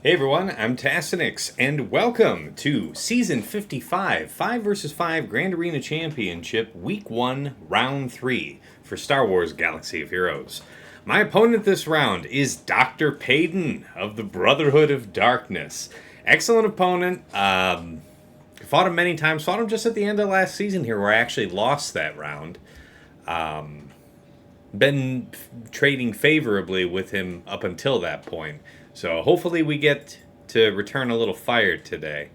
Hey everyone, I'm Tassinix, and welcome to Season 55, 5 vs. 5 Grand Arena Championship, Week 1, Round 3 for Star Wars Galaxy of Heroes. My opponent this round is Dr. Payton of the Brotherhood of Darkness. Excellent opponent. Fought him many times. Fought him just at the end of last season here, where I actually lost that round. Been trading favorably with him up until that point. So hopefully we get to return a little fire today.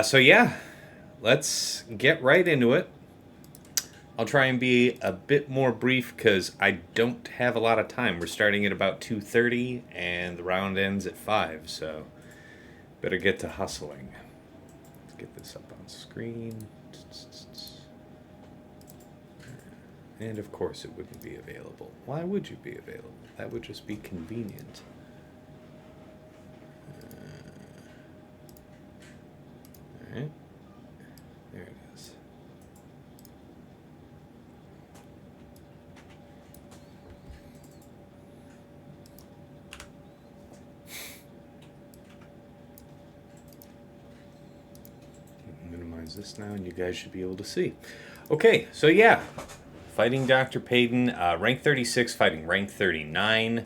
So yeah, let's get right into it. I'll try and be a bit more brief because I don't have a lot of time. We're starting at about 2:30 and the round ends at 5, so better get to hustling. Let's get this up on screen. And of course it wouldn't be available. Why would you be available? That would just be convenient. Alright. There it is. Minimize this now and you guys should be able to see. Okay, so yeah. Fighting Dr. Payton, rank 36, fighting rank 39.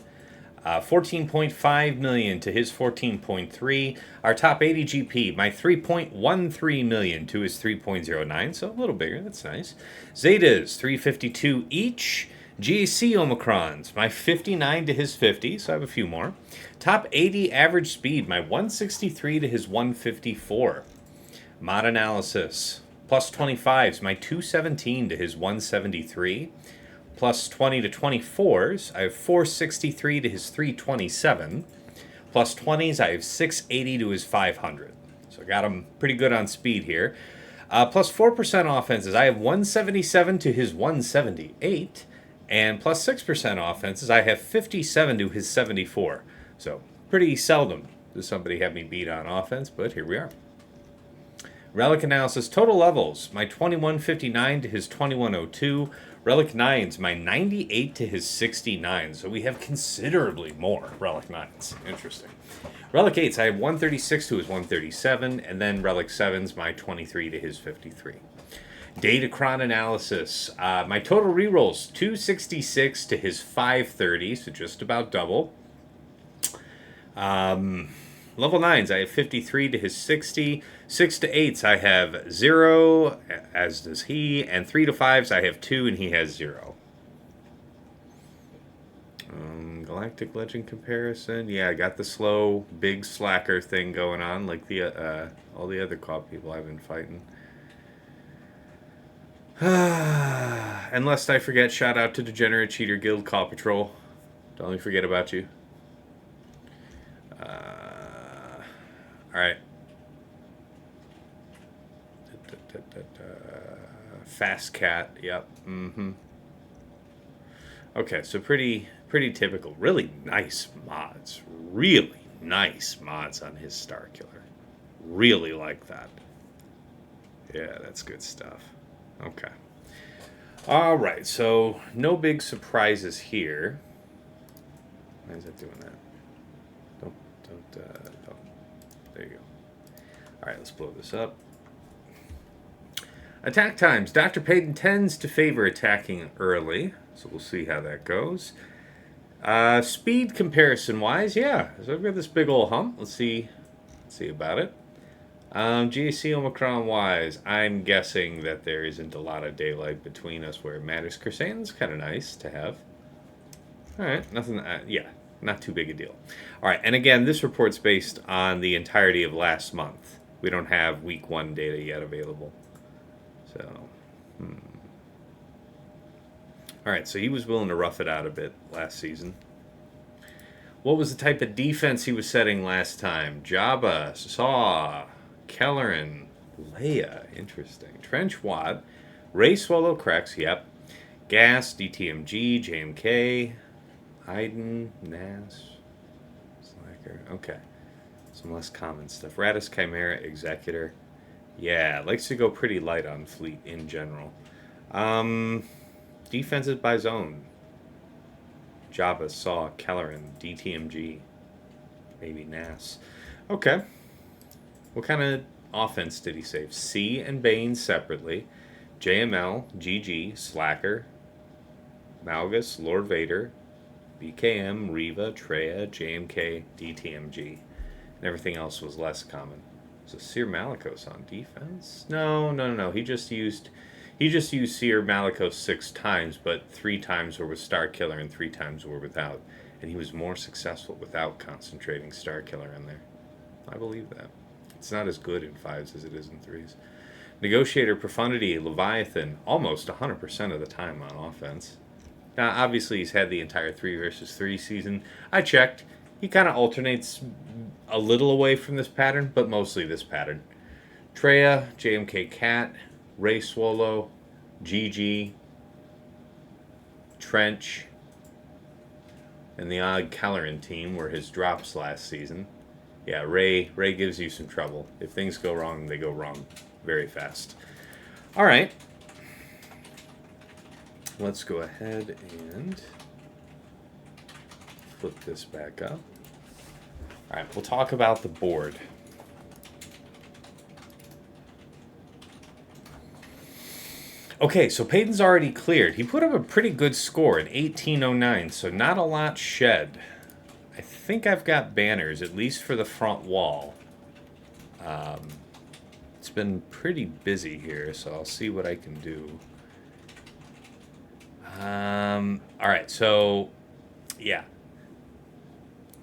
14.5 million to his 14.3. Our top 80 GP, my 3.13 million to his 3.09, so a little bigger. That's nice. Zetas, 352 each. GAC Omicrons, my 59 to his 50, so I have a few more. Top 80 average speed, my 163 to his 154. Mod analysis, plus 25s, my 217 to his 173. Plus 20 to 24s, I have 463 to his 327. Plus 20s, I have 680 to his 500. So I got him pretty good on speed here. Plus 4% offenses, I have 177 to his 178. And plus 6% offenses, I have 57 to his 74. So pretty seldom does somebody have me beat on offense, but here we are. Relic analysis, total levels, my 2159 to his 2102. Relic 9s, my 98 to his 69. So we have considerably more Relic 9s. Interesting. Relic 8s, I have 136 to his 137. And then Relic 7s, my 23 to his 53. Datacron analysis, my total rerolls, 266 to his 530. So just about double. Level 9s, I have 53 to his 60. 6 to 8s, I have 0, as does he. And 3 to 5s, I have 2, and he has 0. Galactic Legend comparison. Yeah, I got the slow, big slacker thing going on, like the all the other COD people I've been fighting. And lest I forget, shout out to Degenerate Cheater Guild COD Patrol. Don't let me forget about you. Alright. Fast cat, yep. Okay, so pretty typical. Really nice mods. Really nice mods on his Starkiller. Really like that. Yeah, that's good stuff. Okay. Alright, so no big surprises here. Why is that doing that? Don't. There you go. Alright, let's blow this up. Attack times. Dr. Payton tends to favor attacking early, so we'll see how that goes. Speed comparison-wise, yeah. So I've got this big old hump. Let's see about it. GAC Omicron-wise, I'm guessing that there isn't a lot of daylight between us where it matters. Kersan's kind of nice to have. Alright, nothing, yeah, not too big a deal. Alright, and again, this report's based on the entirety of last month. We don't have week 1 data yet available. So, all right, so he was willing to rough it out a bit last season. What was the type of defense he was setting last time? Jabba, Saw, Kelleran, Leia, interesting. Trench Watt, Ray Swallow Krex, yep. Gas, DTMG, JMK, Iden, Nas, Slacker, okay. Some less common stuff. Radis, Chimera, Executor. Yeah, likes to go pretty light on fleet in general. Defenses by zone. Jabba, Saw, Kelleran, DTMG, maybe Nas. Okay. What kind of offense did he save? C and Bane separately. JML, GG, Slacker, Malgus, Lord Vader, BKM, Reva, Treya, JMK, DTMG. And everything else was less common. So Seer Malicos on defense? No. He just used Seer Malicos 6 times, but 3 times were with Star Killer and 3 times were without. And he was more successful without concentrating Star Killer in there. I believe that. It's not as good in 5s as it is in 3s. Negotiator, Profundity, Leviathan, almost 100% of the time on offense. Now, obviously, he's had the entire 3 versus 3 season. I checked. He kind of alternates a little away from this pattern, but mostly this pattern. Treya, JMK Cat, Ray Swallow, GG, Trench, and the odd Kelleran team were his drops last season. Yeah, Ray gives you some trouble. If things go wrong, they go wrong very fast. All right. Let's go ahead and flip this back up. All right, we'll talk about the board. Okay, so Peyton's already cleared. He put up a pretty good score at 1809, so not a lot shed. I think I've got banners, at least for the front wall. It's been pretty busy here, so I'll see what I can do. All right, so, yeah.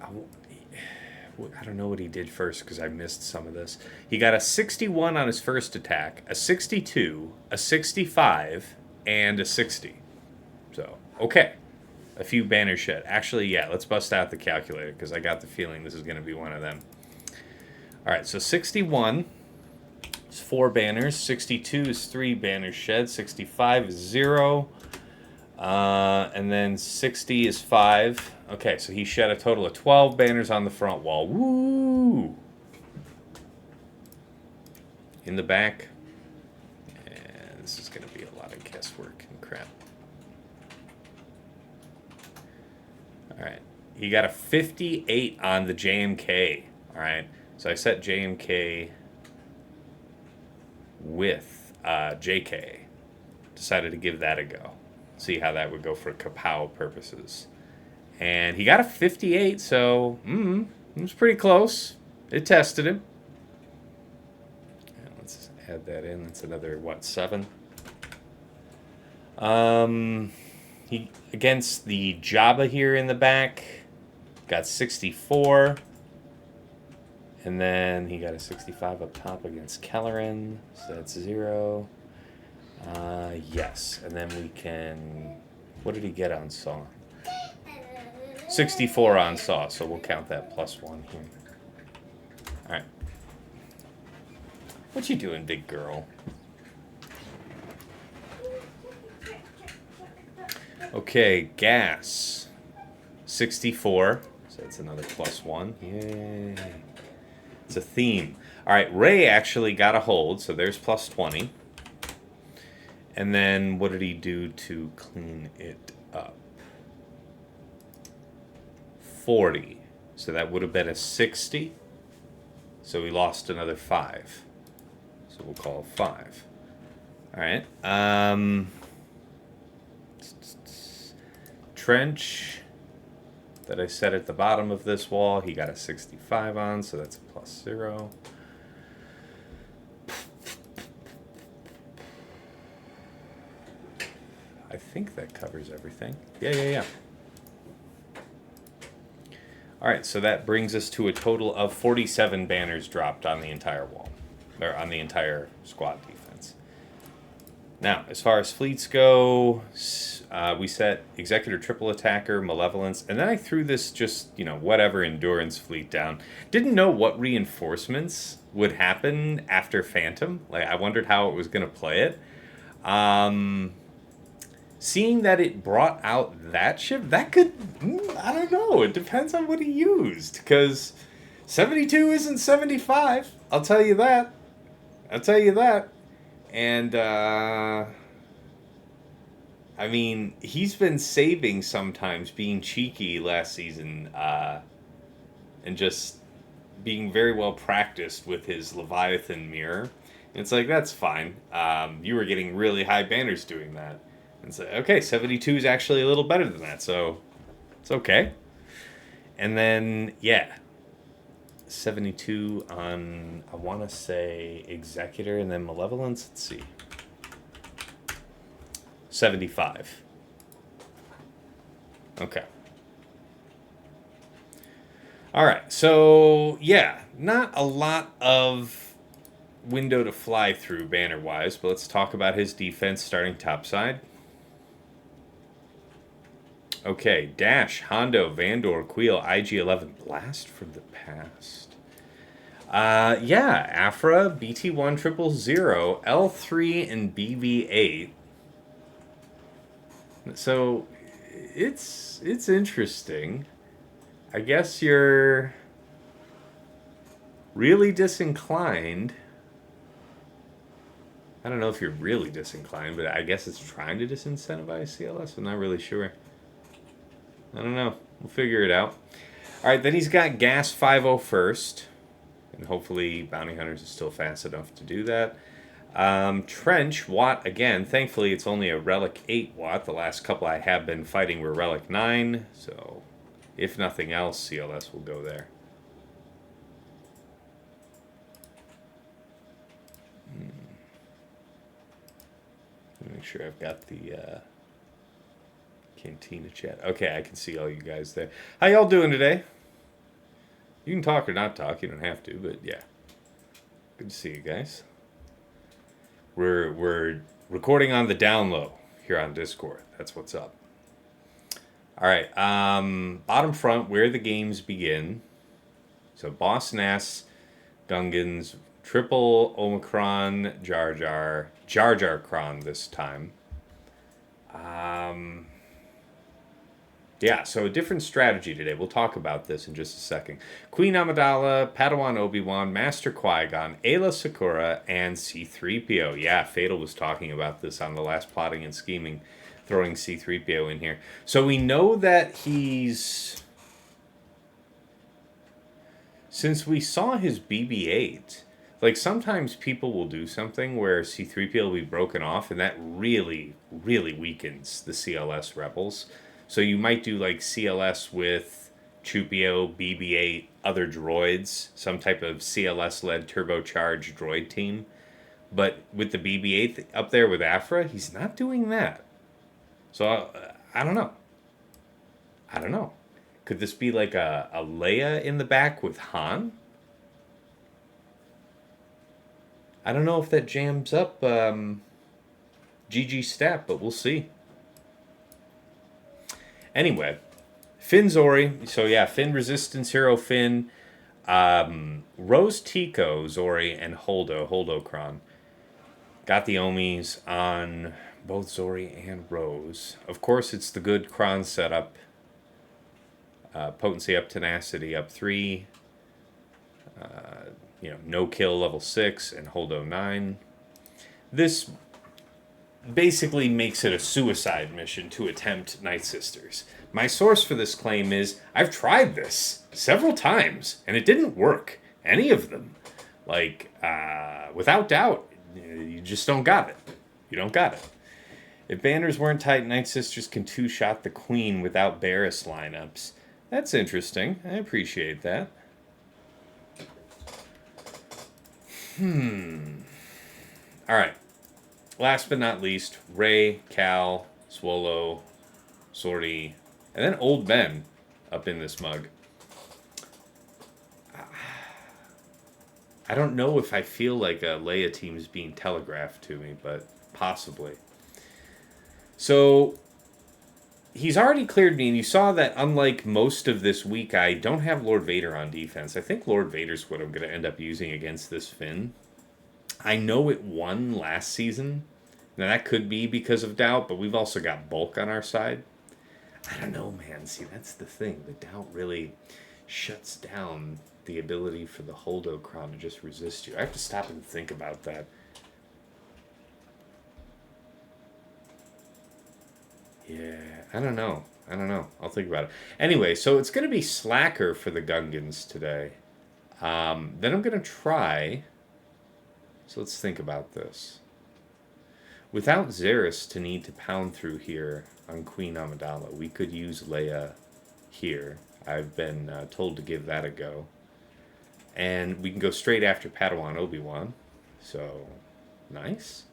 I don't know what he did first because I missed some of this. He got a 61 on his first attack, a 62, a 65, and a 60. So, okay. A few banners shed. Actually, yeah, let's bust out the calculator because I got the feeling this is going to be one of them. All right, so 61 is 4 banners. 62 is 3 banners shed. 65 is 0. And then 60 is 5. Okay, so he shed a total of 12 banners on the front wall. Woo! In the back. And this is going to be a lot of guesswork and crap. All right. He got a 58 on the JMK. All right. So I set JMK with JK. Decided to give that a go. See how that would go for Kapow purposes. And he got a 58, so it was pretty close. It tested him. Let's add that in. That's another, 7? He against the Jabba here in the back got 64. And then he got a 65 up top against Kelleran, so that's 0. Yes, and then we can... What did he get on Saw? 64 on Saw, so we'll count that +1 here. All right. What you doing, big girl? Okay, gas. 64, so that's another +1. Yay. It's a theme. All right, Ray actually got a hold, so there's +20. And then what did he do to clean it up? 40. So that would have been a 60. So we lost another 5. So we'll call it 5. All right. Trench that I set at the bottom of this wall, he got a 65 on, so that's a +0. I think that covers everything. Yeah. All right, so that brings us to a total of 47 banners dropped on the entire wall, or on the entire squad defense. Now, as far as fleets go, we set Executor Triple Attacker, Malevolence, and then I threw this just, whatever Endurance fleet down. Didn't know what reinforcements would happen after Phantom. Like, I wondered how it was going to play it. Seeing that it brought out that ship, that could, I don't know, it depends on what he used. Because 72 isn't 75, I'll tell you that. And, I mean, he's been saving sometimes, being cheeky last season, and just being very well practiced with his Leviathan mirror. And it's like, that's fine. You were getting really high banners doing that. And so, okay, 72 is actually a little better than that, so it's okay. And then, yeah, 72 on, I want to say, Executor and then Malevolence. Let's see. 75. Okay. All right, so, yeah, not a lot of window to fly through banner-wise, but let's talk about his defense starting topside. Okay, Dash, Hondo, Vandor, Queel, IG-11, Blast from the Past. Yeah, Afra, BT-1 000, L3, and BB-8. So, it's interesting. I guess you're really disinclined. I don't know if you're really disinclined, but I guess it's trying to disincentivize CLS. I'm not really sure. I don't know. We'll figure it out. All right, then he's got Gas 50 first. And hopefully Bounty Hunters is still fast enough to do that. Trench, Watt, again. Thankfully, it's only a Relic 8 Watt. The last couple I have been fighting were Relic 9. So, if nothing else, CLS will go there. Let me make sure I've got the... Cantina chat. Okay, I can see all you guys there. How y'all doing today? You can talk or not talk. You don't have to, but yeah. Good to see you guys. We're recording on the down low here on Discord. That's what's up. All right. Bottom front, where the games begin. So Boss Nass, Gungans, Triple Omicron, Jar Jar Kron this time. Yeah, so a different strategy today. We'll talk about this in just a second. Queen Amidala, Padawan Obi-Wan, Master Qui-Gon, Ayla Secura, and C-3PO. Yeah, Fatal was talking about this on the last Plotting and Scheming, throwing C-3PO in here. So we know that he's... Since we saw his BB-8, like sometimes people will do something where C-3PO will be broken off, and that really, really weakens the CLS rebels. So you might do like CLS with Chupio, BB-8, other droids, some type of CLS-led turbocharged droid team. But with the BB-8 up there with Afra, he's not doing that. So I don't know. Could this be like a Leia in the back with Han? I don't know if that jams up GG stat, but we'll see. Anyway, Finn Zori. So yeah, Finn Resistance Hero Finn, Rose Tico Zori, and Holdokron. Got the Omis on both Zori and Rose. Of course, it's the good Kron setup. Potency up, tenacity up 3. No kill level 6 and Holdo 9. This basically makes it a suicide mission to attempt Night Sisters. My source for this claim is, I've tried this several times, and it didn't work. Any of them. Like, without doubt, you just don't got it. You don't got it. If banners weren't tight, Night Sisters can two-shot the Queen without Barriss lineups. That's interesting. I appreciate that. Alright. Last but not least, Rey, Cal, Swallow, Sortie, and then Old Ben up in this mug. I don't know if I feel like a Leia team is being telegraphed to me, but possibly. So he's already cleared me, and you saw that unlike most of this week, I don't have Lord Vader on defense. I think Lord Vader's what I'm going to end up using against this Finn. I know it won last season. Now, that could be because of doubt, but we've also got bulk on our side. I don't know, man. See, that's the thing. The doubt really shuts down the ability for the Holdocron to just resist you. I have to stop and think about that. Yeah, I don't know. I'll think about it. Anyway, so it's going to be Slacker for the Gungans today. Then I'm going to try... So let's think about this. Without Zaris to need to pound through here on Queen Amidala, we could use Leia here. I've been told to give that a go. And we can go straight after Padawan Obi-Wan. So, nice.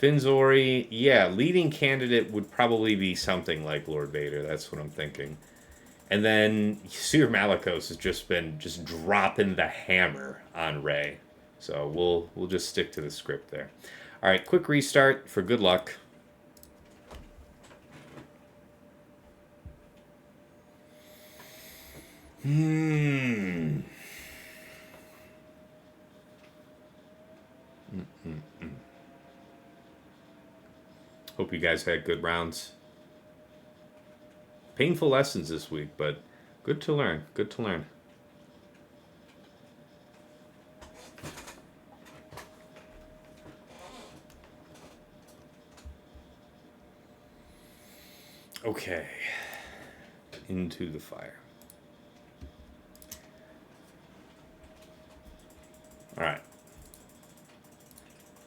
Finzori, yeah, leading candidate would probably be something like Lord Vader. That's what I'm thinking. And then Seer Malicos has just been dropping the hammer on Rey. So we'll just stick to the script there. All right, quick restart for good luck. Hope you guys had good rounds. Painful lessons this week, but good to learn. Good to learn. Okay. Into the fire. All right.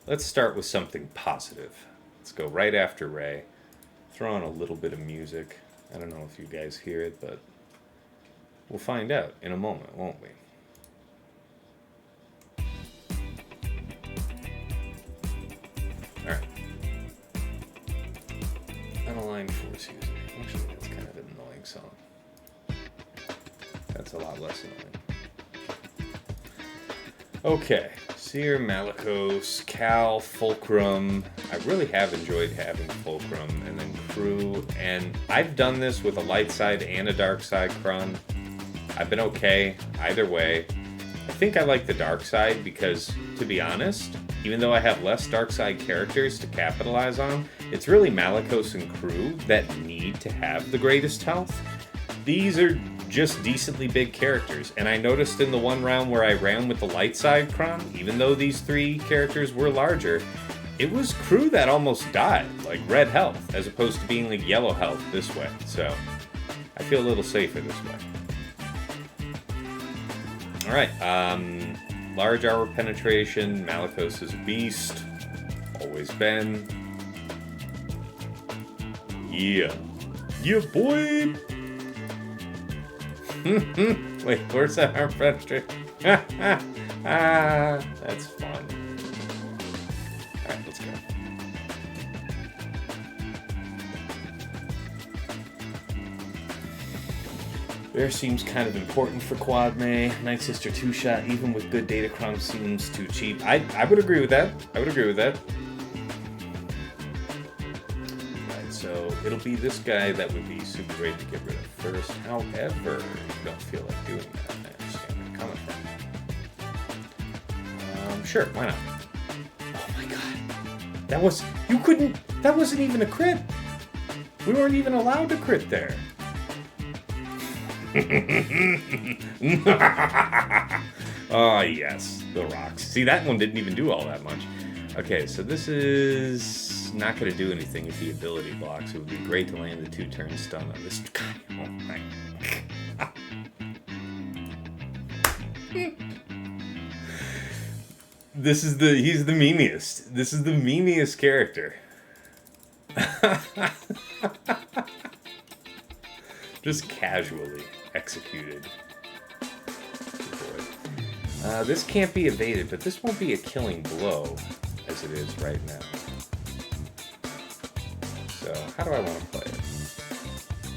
Let's start with something positive. Let's go right after Rey. Throw on a little bit of music. I don't know if you guys hear it, but we'll find out in a moment, won't we? All right. Unaligned Force user. Actually, that's kind of an annoying song. That's a lot less annoying. Okay. Seer, Malicos, Cal, Fulcrum. I really have enjoyed having Fulcrum, and then Crew. And I've done this with a light side and a dark side Kron. I've been okay either way. I think I like the dark side because, to be honest, even though I have less dark side characters to capitalize on, it's really Malicos and Crew that need to have the greatest health. These are just decently big characters, and I noticed in the one round where I ran with the light side Kron, even though these three characters were larger, it was Crew that almost died, like red health, as opposed to being like yellow health this way. So I feel a little safer this way. All right, large armor penetration. Malicos is a beast, always been. Yeah, boy. Wait, where's that arm penetration? That's fun. Alright, let's go. Bear seems kind of important for Quad May. Night Sister 2-shot, even with good Datacron, seems too cheap. I would agree with that. So it'll be this guy that would be super great to get rid of first. However, you don't feel like doing that. I understand where you're coming from. Sure, why not? Oh my god. That wasn't even a crit. We weren't even allowed to crit there. Oh yes, the rocks. See, that one didn't even do all that much. Okay, so this is not going to do anything with the ability blocks. It would be great to land the 2-turn stun on this guy. Oh my. He's the memeiest. This is the memeiest character. Just casually executed. This can't be evaded, but this won't be a killing blow as it is right now. So, how do I want to play it?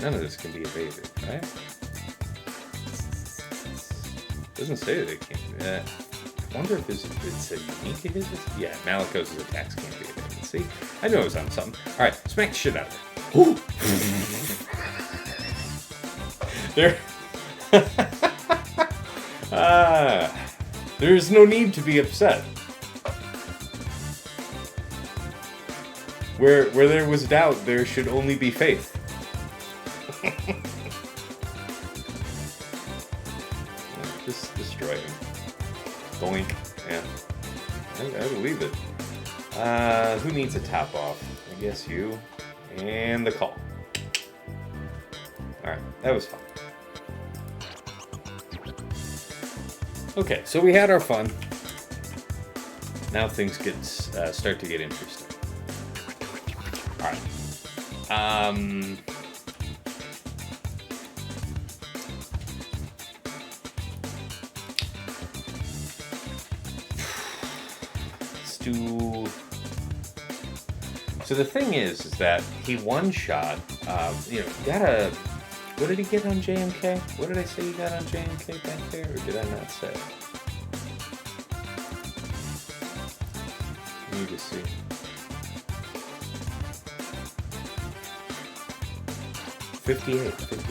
None of this can be evaded, right? Doesn't say that it can't. wonder if it's a unique to his. Yeah, Malikos' attacks can't be evaded. See? I knew I was on something. Alright, smack the shit out of it. There. There's no need to be upset. Where there was doubt, there should only be faith. Just destroy him. Boink. Yeah. I believe it. Who needs a top off? I guess you. And the call. Alright, that was fun. Okay, so we had our fun. Now things start to get interesting. Alright. Let's do... So the thing is that he one-shot, got what did he get on JMK? What did I say he got on JMK back there, or did I not say? Let me just see. $58,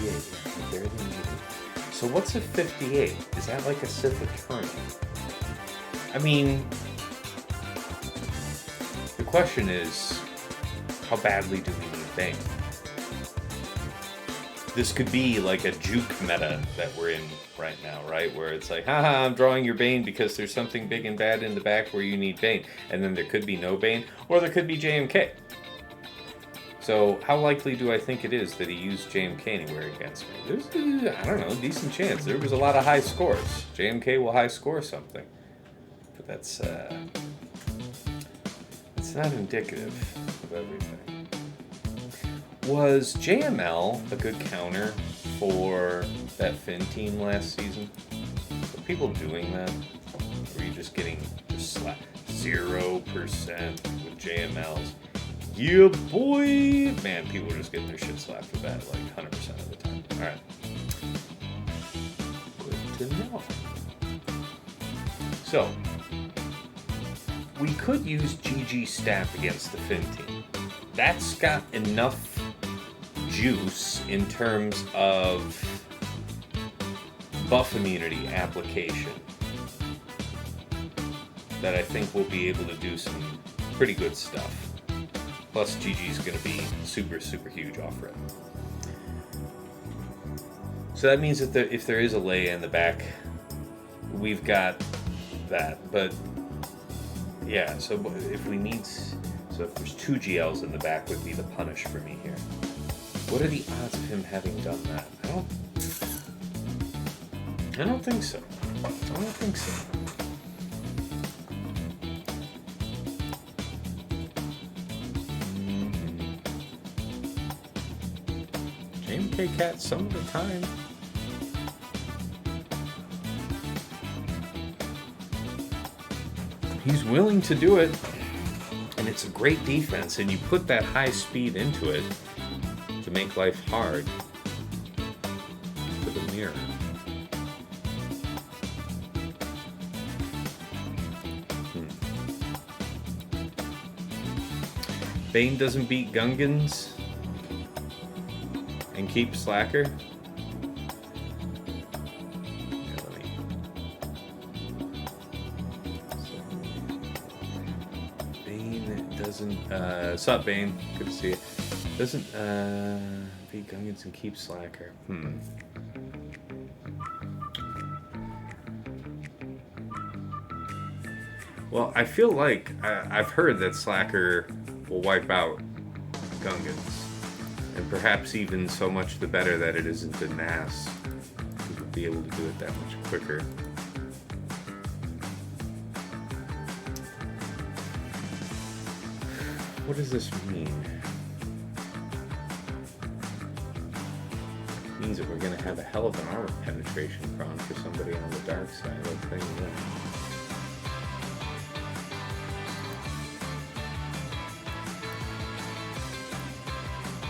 yeah, barely needed. So what's a 58? Is that like a Sith Eternal? I mean, the question is, how badly do we need Bane? This could be like a juke meta that we're in right now, right? Where it's like, haha, I'm drawing your Bane because there's something big and bad in the back where you need Bane. And then there could be no Bane, or there could be JMK. So how likely do I think it is that he used JMK anywhere against me? There's, I don't know, decent chance. There was a lot of high scores. JMK will high score something. But that's not indicative of everything. Was JML a good counter for that Finn team last season? Were people doing that? Or were you just getting slapped 0% with JMLs? Yeah, boy! Man, people were just getting their shit slapped for that like 100% of the time. Alright. Good to know. So, we could use GG Staff against the Finn team. That's got enough juice in terms of buff immunity application that I think we'll be able to do some pretty good stuff. Plus GG's going to be super, super huge off rip. So that means that if there is a Leia in the back, we've got that. But yeah, so if we need... So if there's 2 GLs in the back would be the punish for me here. What are the odds of him having done that? I don't think so. I don't think so. JMK Cat some of the time. He's willing to do it. And it's a great defense, and you put that high speed into it to make life hard for the mirror. Bane doesn't beat Gungans and keep Slacker. What's up, Bane? Good to see you. Doesn't beat Gungans and keep Slacker. Well, I feel like I've heard that Slacker will wipe out Gungans, and perhaps even so much the better that it isn't in mass. We would be able to do it that much quicker. What does this mean? It means that we're going to have a hell of an armor penetration cron for somebody on the dark side. I'll tell you that.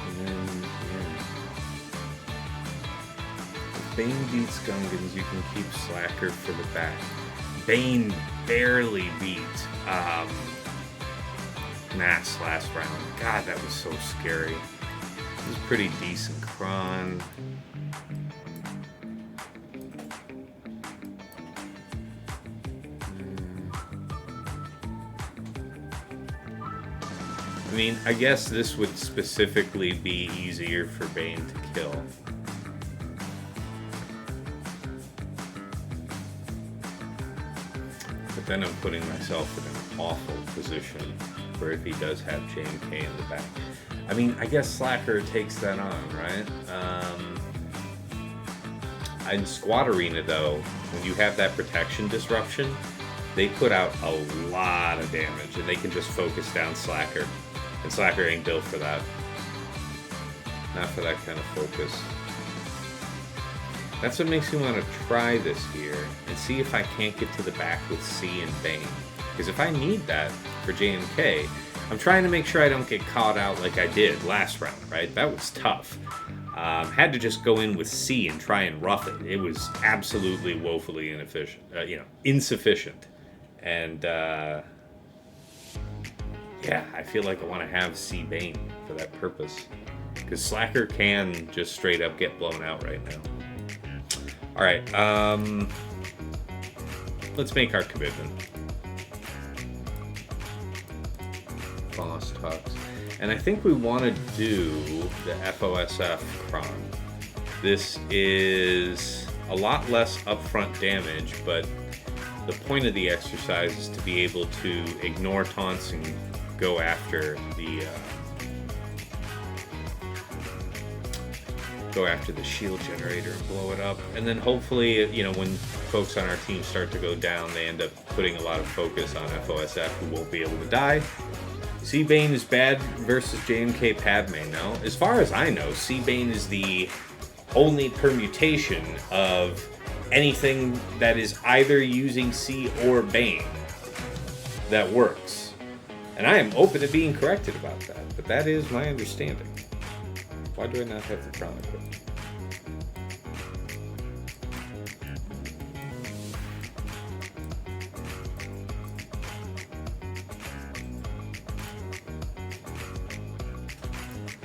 And then, yeah. If Bane beats Gungans, you can keep Slacker for the back. Bane barely beat Mass last round. God, that was so scary. It was pretty decent. Kron. I mean, I guess this would specifically be easier for Bane to kill. But then I'm putting myself in an awful position for if he does have JMK in the back. I mean, I guess Slacker takes that on, right? In Squad Arena, though, when you have that protection disruption, they put out a lot of damage, and they can just focus down Slacker. And Slacker ain't built for that. Not for that kind of focus. That's what makes me want to try this here and see if I can't get to the back with C and Bane. Because if I need that for JMK, I'm trying to make sure I don't get caught out like I did last round, right? That was tough. Had to just go in with C and try and rough it. It was absolutely woefully inefficient, insufficient. And yeah, I feel like I want to have C Bane for that purpose. Because Slacker can just straight up get blown out right now. Alright, let's make our commitment. Boss talks. And I think we want to do the FOSF Kron. This is a lot less upfront damage, but the point of the exercise is to be able to ignore taunts and go after the shield generator and blow it up. And then hopefully, when folks on our team start to go down, they end up putting a lot of focus on FOSF, who won't be able to die. C-Bane is bad versus JMK Padme, no? As far as I know, C-Bane is the only permutation of anything that is either using C or Bane that works. And I am open to being corrected about that, but that is my understanding. Why do I not have the Kron equipped?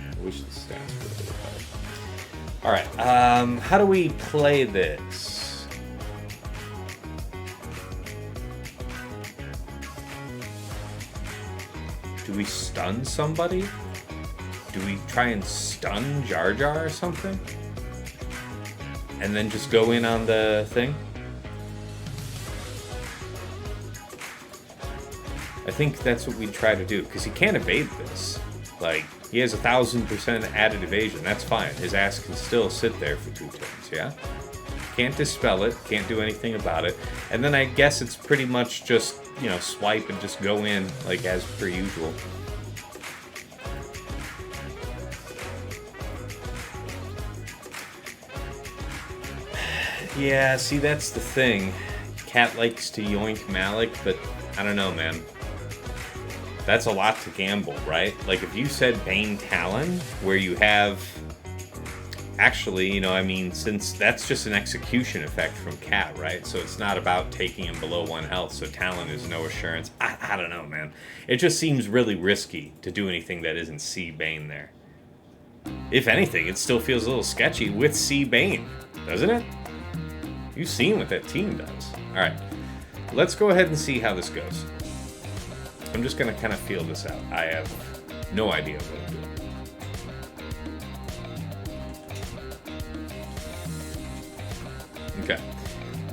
I wish the stats were a little better. Alright, how do we play this? Do we stun somebody? Do we try and stun Jar Jar or something? And then just go in on the thing? I think that's what we'd try to do, because he can't evade this. Like, he has 1,000% added evasion, that's fine. His ass can still sit there for 2 turns, yeah? Can't dispel it, can't do anything about it. And then I guess it's pretty much just, swipe and just go in, like as per usual. Yeah, see, that's the thing. Cat likes to yoink Malik, but I don't know, man. That's a lot to gamble, right? Like, if you said Bane Talon, where you have... Actually, since that's just an execution effect from Cat, right? So it's not about taking him below 1 health, so Talon is no assurance. I don't know, man. It just seems really risky to do anything that isn't C Bane there. If anything, it still feels a little sketchy with C Bane, doesn't it? You've seen what that team does. Alright, let's go ahead and see how this goes. I'm just going to kind of feel this out. I have no idea what I'm doing. Okay.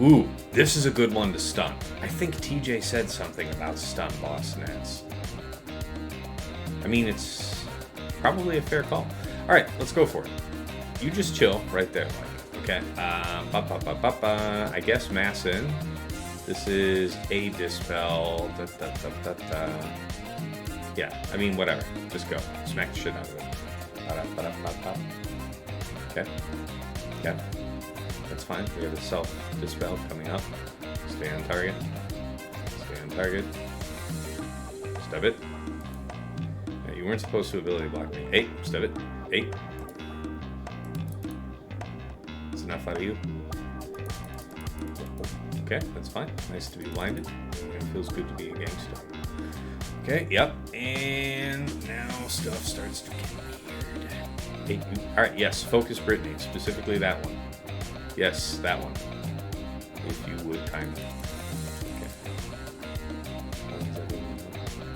Ooh, this is a good one to stun. I think TJ said something about stun Boss Nass. I mean, it's probably a fair call. Alright, let's go for it. You just chill right there, Mike. Okay. I guess Mass in. This is a dispel. Yeah, I mean, whatever. Just go. Smack the shit out of it. Okay. Yeah. That's fine. We have a self-dispel coming up. Stay on target. Stay on target. Stub it. Yeah, you weren't supposed to ability block me. 8. Stub it. 8. That's enough out of you. Okay, that's fine. Nice to be blinded. It feels good to be a gangster. Okay, yep. And now stuff starts to get weird. Hey, alright, yes, focus Brittany. Specifically that one. Yes, that one. If you would kindly. Okay.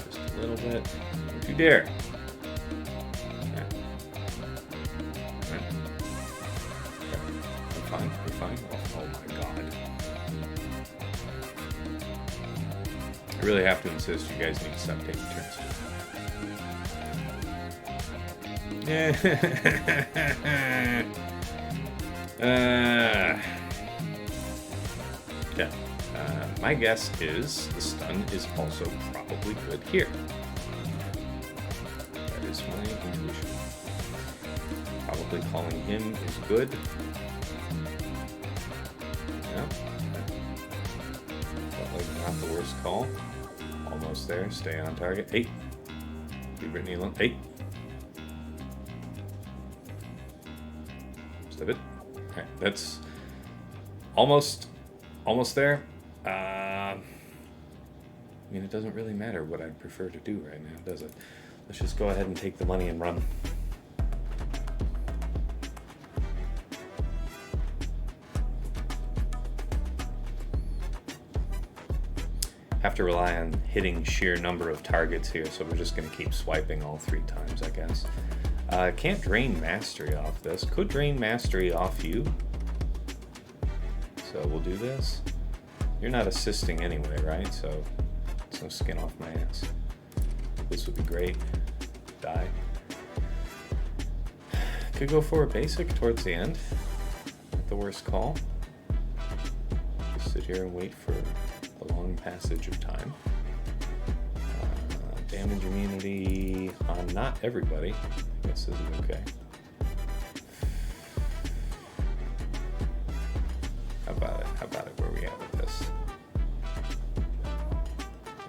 Just a little bit. Don't you dare. Okay. Right. Okay. I'm fine. You're fine. Oh my god. I really have to insist you guys need to stop taking turns. Yeah. My guess is the stun is also probably good here. That is my intuition. Probably calling him is good. Yeah. Felt like not the worst call. Almost there. Stay on target. 8. Leave Brittany alone. 8. Step it. Alright, that's almost there. I mean, it doesn't really matter what I'd prefer to do right now, does it? Let's just go ahead and take the money and run. Have to rely on hitting sheer number of targets here, so we're just going to keep swiping all 3 times, I guess. Can't drain mastery off this. Could drain mastery off you. So we'll do this. You're not assisting anyway, right? So it's no skin off my ass. This would be great. Die. Could go for a basic towards the end. Not the worst call. Just sit here and wait for the long passage of time. Damage immunity on not everybody. I guess this is okay. How about it where we at with this?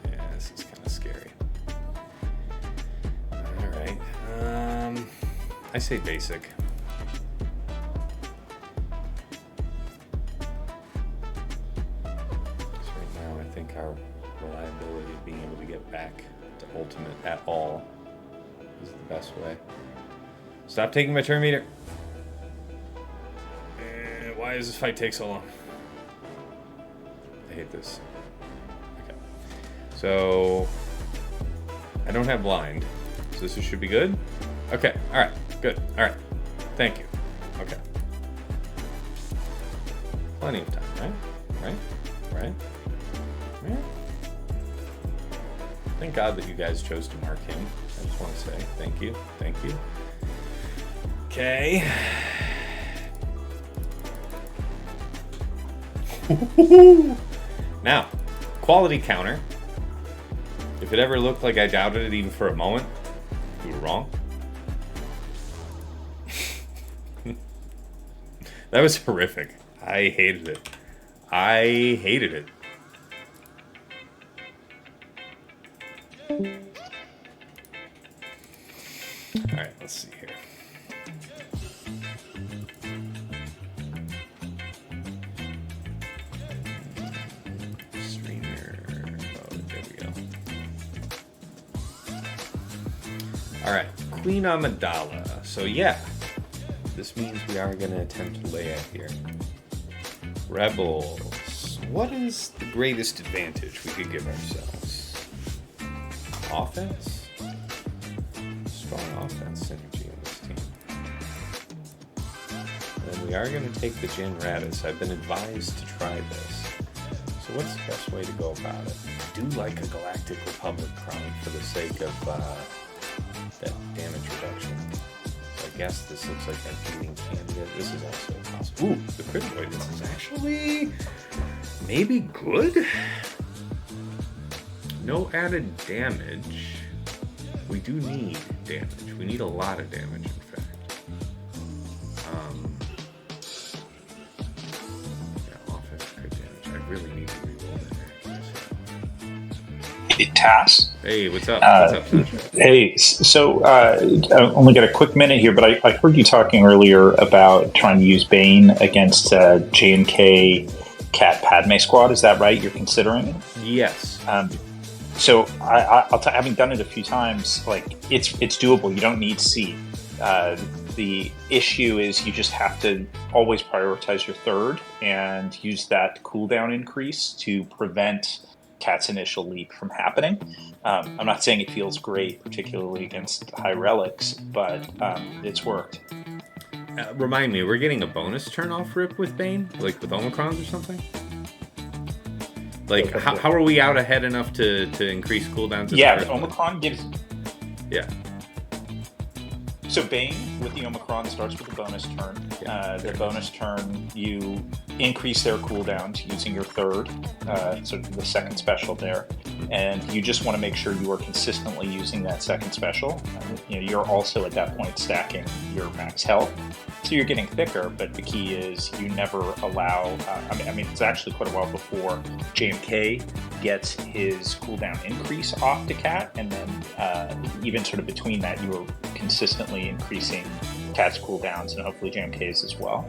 Yeah, this is kind of scary. Alright. I say basic. So right now I think our reliability of being able to get back to ultimate at all is the best way. Stop taking my turn meter. Why does this fight take so long? I hate this. Okay. So I don't have blind. So this should be good. Okay. Alright. Good. Alright. Thank you. Okay. Plenty of time, right? Right? Thank God that you guys chose to mark him. I just want to say thank you. Thank you. Okay. Now, quality counter. If it ever looked like I doubted it even for a moment, you were wrong. That was horrific. I hated it. Alright, let's see here. Alright, Queen Amidala. So yeah, this means we are going to attempt Leia here. Rebels. What is the greatest advantage we could give ourselves? Offense? Strong offense synergy on this team. And we are going to take the Jyn Raddus. I've been advised to try this. So what's the best way to go about it? I do like a Galactic Republic crown for the sake of that damage reduction. So I guess this looks like a beating candidate. This is also possible. Ooh, the crit avoidance is actually maybe good? No added damage. We do need damage. We need a lot of damage, in fact. Yeah, offense crit damage. I really need to reroll that. Hey, Tass. Hey, what's up? What's up, Sasha? Hey, so I only got a quick minute here, but I heard you talking earlier about trying to use Bane against J&K Cat Padme squad. Is that right? You're considering it? Yes. So having done it a few times, like it's doable. You don't need seed. The issue is you just have to always prioritize your third and use that cooldown increase to prevent Cat's initial leap from happening. I'm not saying it feels great, particularly against high relics, but it's worked. Remind me, we're getting a bonus turn off rip with Bane, like with Omicrons or something. Like, how are we out ahead enough to increase cooldowns? Yeah, the Omicron gives. Yeah. So Bane with the Omicron starts with a bonus turn. The bonus turn, you increase their cooldowns using your third, so the second special there, and you just want to make sure you are consistently using that second special. You're also at that point stacking your max health, so you're getting thicker. But the key is you never allow. I mean, it's actually quite a while before JMK gets his cooldown increase off to Cat, and then even sort of between that, you are consistently increasing Cat's cooldowns and hopefully JMK's as well.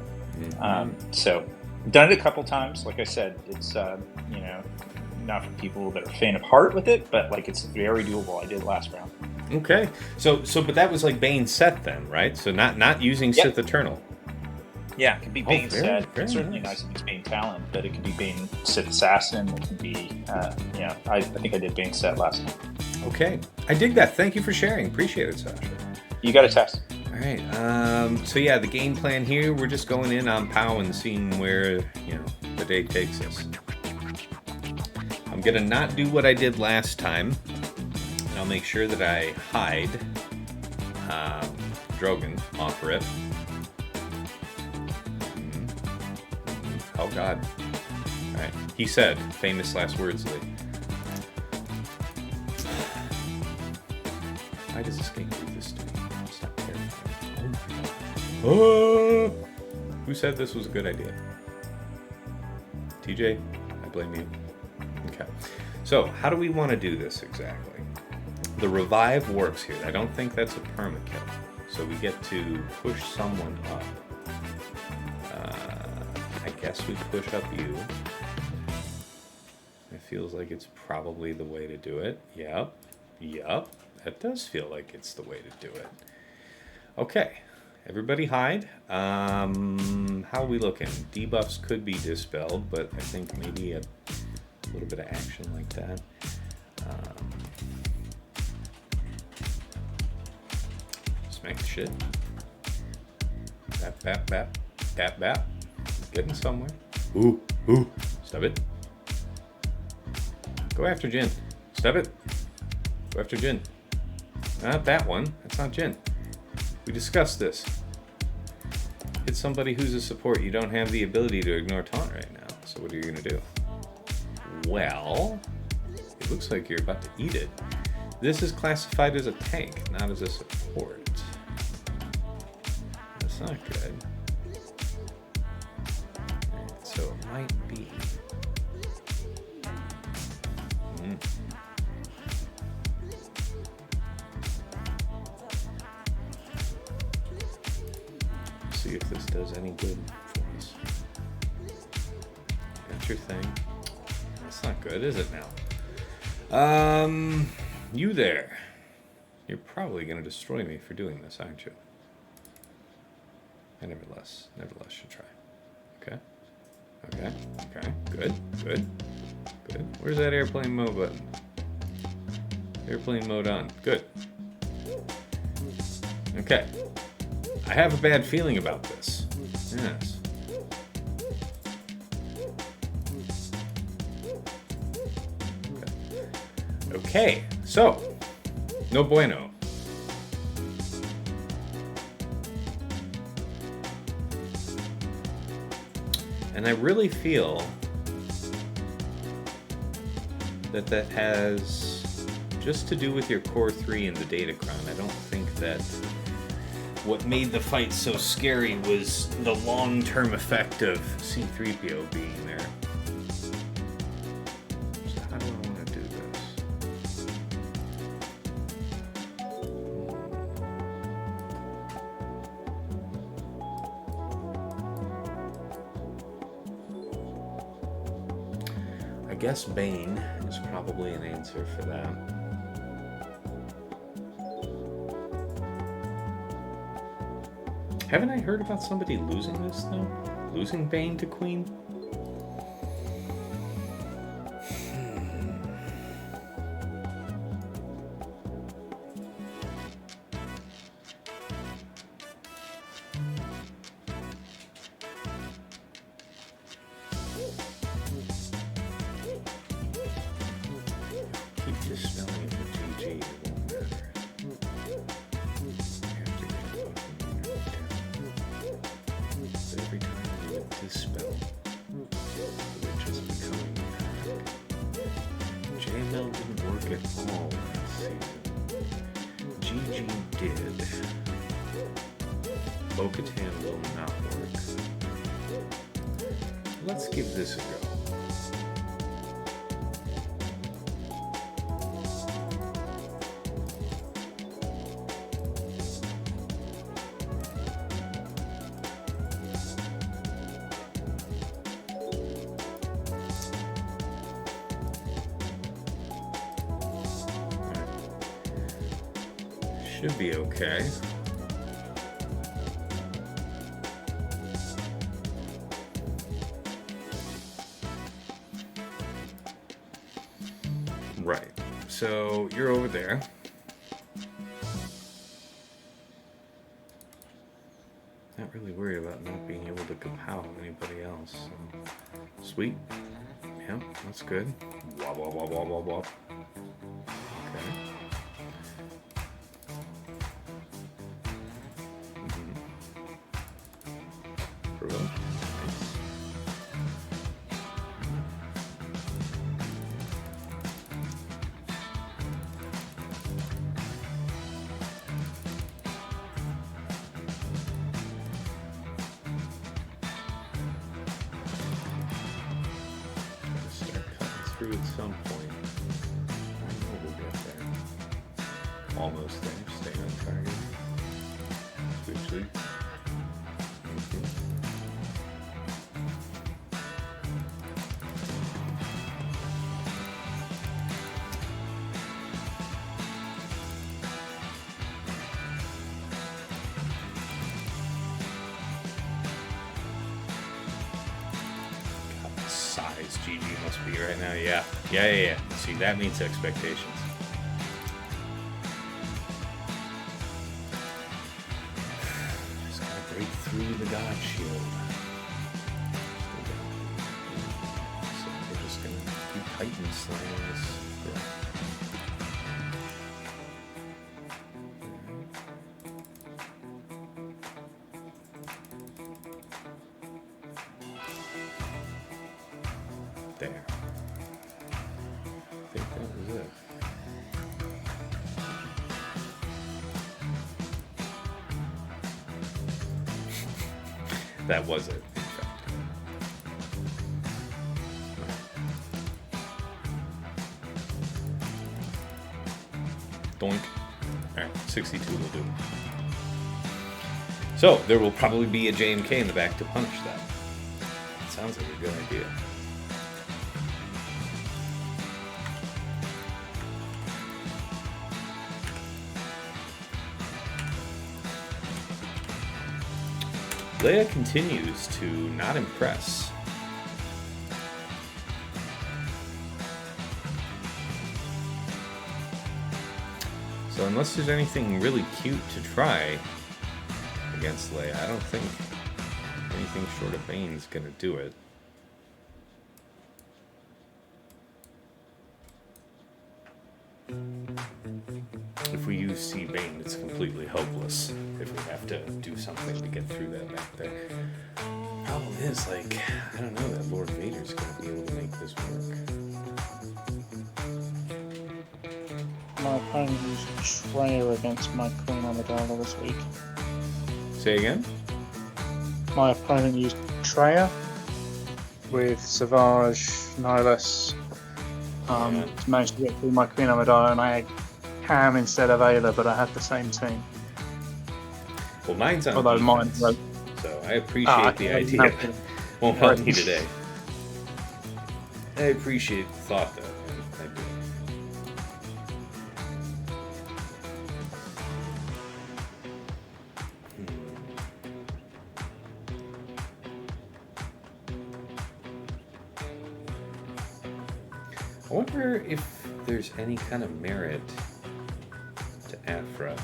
So I've done it a couple times. Like I said, it's not for people that are faint of heart with it, but like it's very doable. I did last round. Okay, so but that was like Bane set then, right? So not using Sith Eternal. Yeah, it could be Bane set. It's certainly nice if it's Bane Talon, but it could be Bane Sith Assassin. It can be, I think I did Bane set last time. Okay, I dig that. Thank you for sharing. Appreciate it, Sasha. You got a test. All right. So yeah, the game plan here, we're just going in on POW and seeing where the day takes us. I'm gonna not do what I did last time, and I'll make sure that I hide Drogon off rip. Oh God! All right. He said famous last words, Lee. Why does this game do this to me? Stop terrifying. Oh my God. Oh! Who said this was a good idea? TJ, I blame you. Okay. So, how do we want to do this exactly? The revive works here. I don't think that's a permakill. So we get to push someone up. I guess we push up you. It feels like it's probably the way to do it. Yep. That does feel like it's the way to do it. Okay. Everybody hide. How are we looking? Debuffs could be dispelled, but I think maybe a little bit of action like that. Smack the shit. Bap. Getting somewhere. Ooh. Stop it. Go after Jin. Stop it. Go after Jin. Not that one. That's not Jin. We discussed this. Hit somebody who's a support. You don't have the ability to ignore taunt right now. So what are you going to do? Well, it looks like you're about to eat it. This is classified as a tank, not as a support. That's not good. So it might be. See if this does any good for us. That's your thing. That's not good, is it now? You there. You're probably going to destroy me for doing this, aren't you? I nevertheless should try. Okay. Good. Where's that airplane mode button? Airplane mode on. Good. Okay. I have a bad feeling about this. Yes. Okay, so, no bueno. And I really feel that has just to do with your core 3 and the Datacron. I don't think that what made the fight so scary was the long-term effect of C-3PO being there. So how do I want to do this? guess Bane is probably an answer for that. Haven't I heard about somebody losing this, though? Losing Bane to Queen? Keep dispelling the GG, it won't matter. But every time you would dispel, it would just becoming JML didn't work at all last season. GG did. Bo-Katan will not work. Let's give this a go. Should be okay. Right. So you're over there. Not really worried about not being able to kapow anybody else. So. Sweet. Yep, that's good. Wah, wah, wah, wah, wah, wah. Okay. Nice. Start cutting through at some point. I know we'll get there. Almost there. Stay on target. Sweet, sweet. Size GG must be right now. Yeah. See, that meets expectations. Just gotta break through the dodge shield. So we're just gonna keep Titan slamming this. Yeah. There. I think that was it. That was it, in fact. Doink. Alright, 62 will do. So, there will probably be a J&K in the back to punish that. Sounds like a good idea. Leia continues to not impress. So unless there's anything really cute to try against Leia, I don't think anything short of Bane's gonna do it. If we use C Bane, it's completely hopeless if we have to do something to get through that back there. Problem is, like, I don't know that Lord Vader's gonna be able to make this work. My opponent used Traya against my Queen Amidala this week. Say again? My opponent used Traya with Savage, Nihilus, to manage to get through my Queen Amidala, and I had Cam instead of Ayla, but I had the same team. Well, mine's on Although mine defense, broke. so I appreciate the idea. Won't help me today. I appreciate the thought, though. Man. I do. I wonder if there's any kind of merit to Aphra.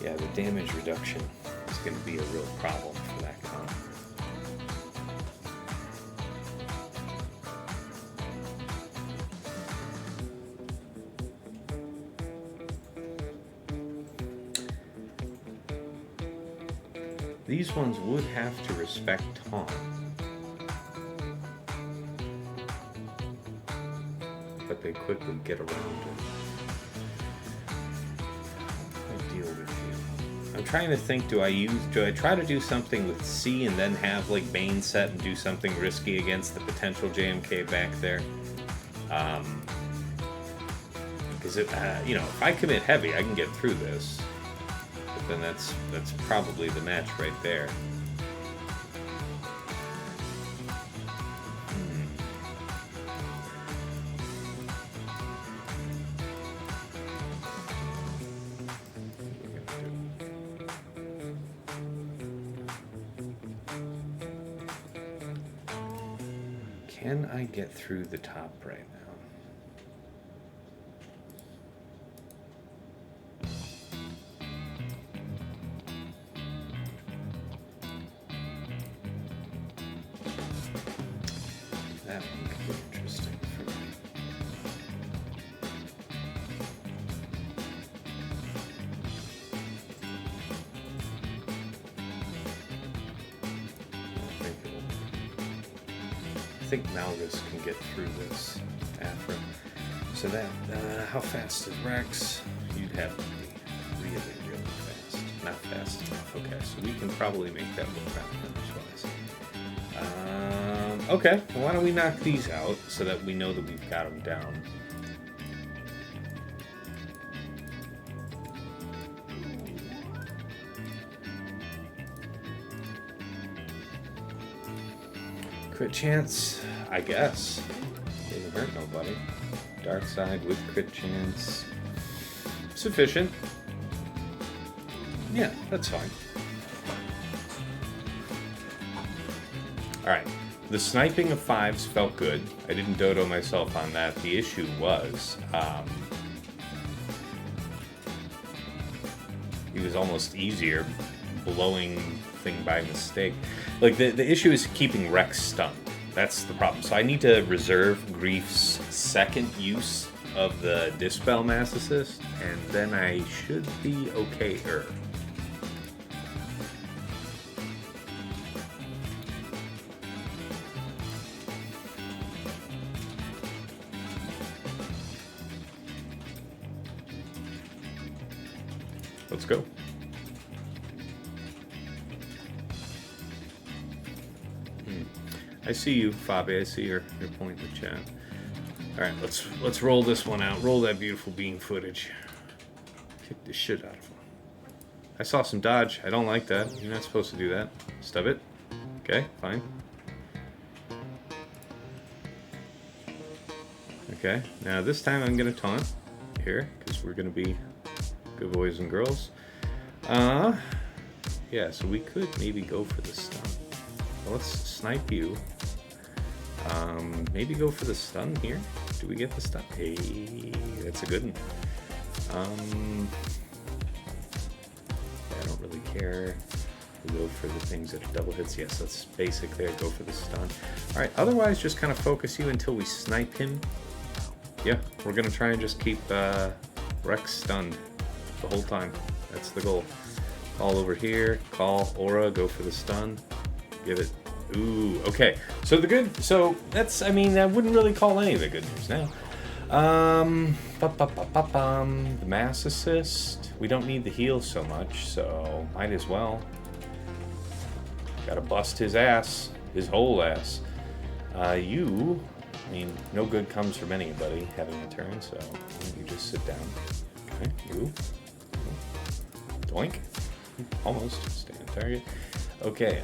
Yeah, the damage reduction is going to be a real problem for that con. These ones would have to respect taunt. But they quickly get around it. I deal with you. I'm trying to think, do I try to do something with C and then have like Bane set and do something risky against the potential JMK back there? Because if I commit heavy, I can get through this. Then that's probably the match right there. Can I get through the top right now? That one could be interesting for me. I think Malgus can get through this Aphra. So that, how fast is Rex? You'd have to be really, really fast. Not fast enough. Okay, so we can probably make that work out numbers-wise. Okay, well, why don't we knock these out so that we know that we've got them down. Crit chance, I guess. Didn't hurt nobody. Dark side with crit chance. Sufficient. Yeah, that's fine. Alright. The sniping of 5s felt good. I didn't dodo myself on that. The issue was, it was almost easier blowing thing by mistake. Like, the issue is keeping Rex stunned. That's the problem. So I need to reserve Grief's second use of the Dispel Mass Assist, and then I should be okay-er. Let's go. I see you, Fabi. I see your point in the chat. All right, let's roll this one out. Roll that beautiful beam footage. Kick the shit out of him. I saw some dodge. I don't like that. You're not supposed to do that. Stub it. Okay, fine. Okay, now this time I'm gonna taunt here because we're gonna be good boys and girls. Yeah, so we could maybe go for the stun. Well, let's snipe you. Maybe go for the stun here. Do we get the stun? Hey, that's a good one. I don't really care. We'll go for the things that are double hits. Yes, that's basic there. Go for the stun. Alright, otherwise just kind of focus you until we snipe him. Yeah, we're going to try and just keep Rex stunned the whole time. That's the goal. Call over here. Call Aura. Go for the stun. Give it. Ooh, okay. So that's, I mean, I wouldn't really call any of it good news now. The Mass Assist. We don't need the heal so much, so might as well. Gotta bust his ass. His whole ass. I mean, no good comes from anybody having a turn, so you just sit down. Okay, you. Doink. Almost. Stay on target. Okay,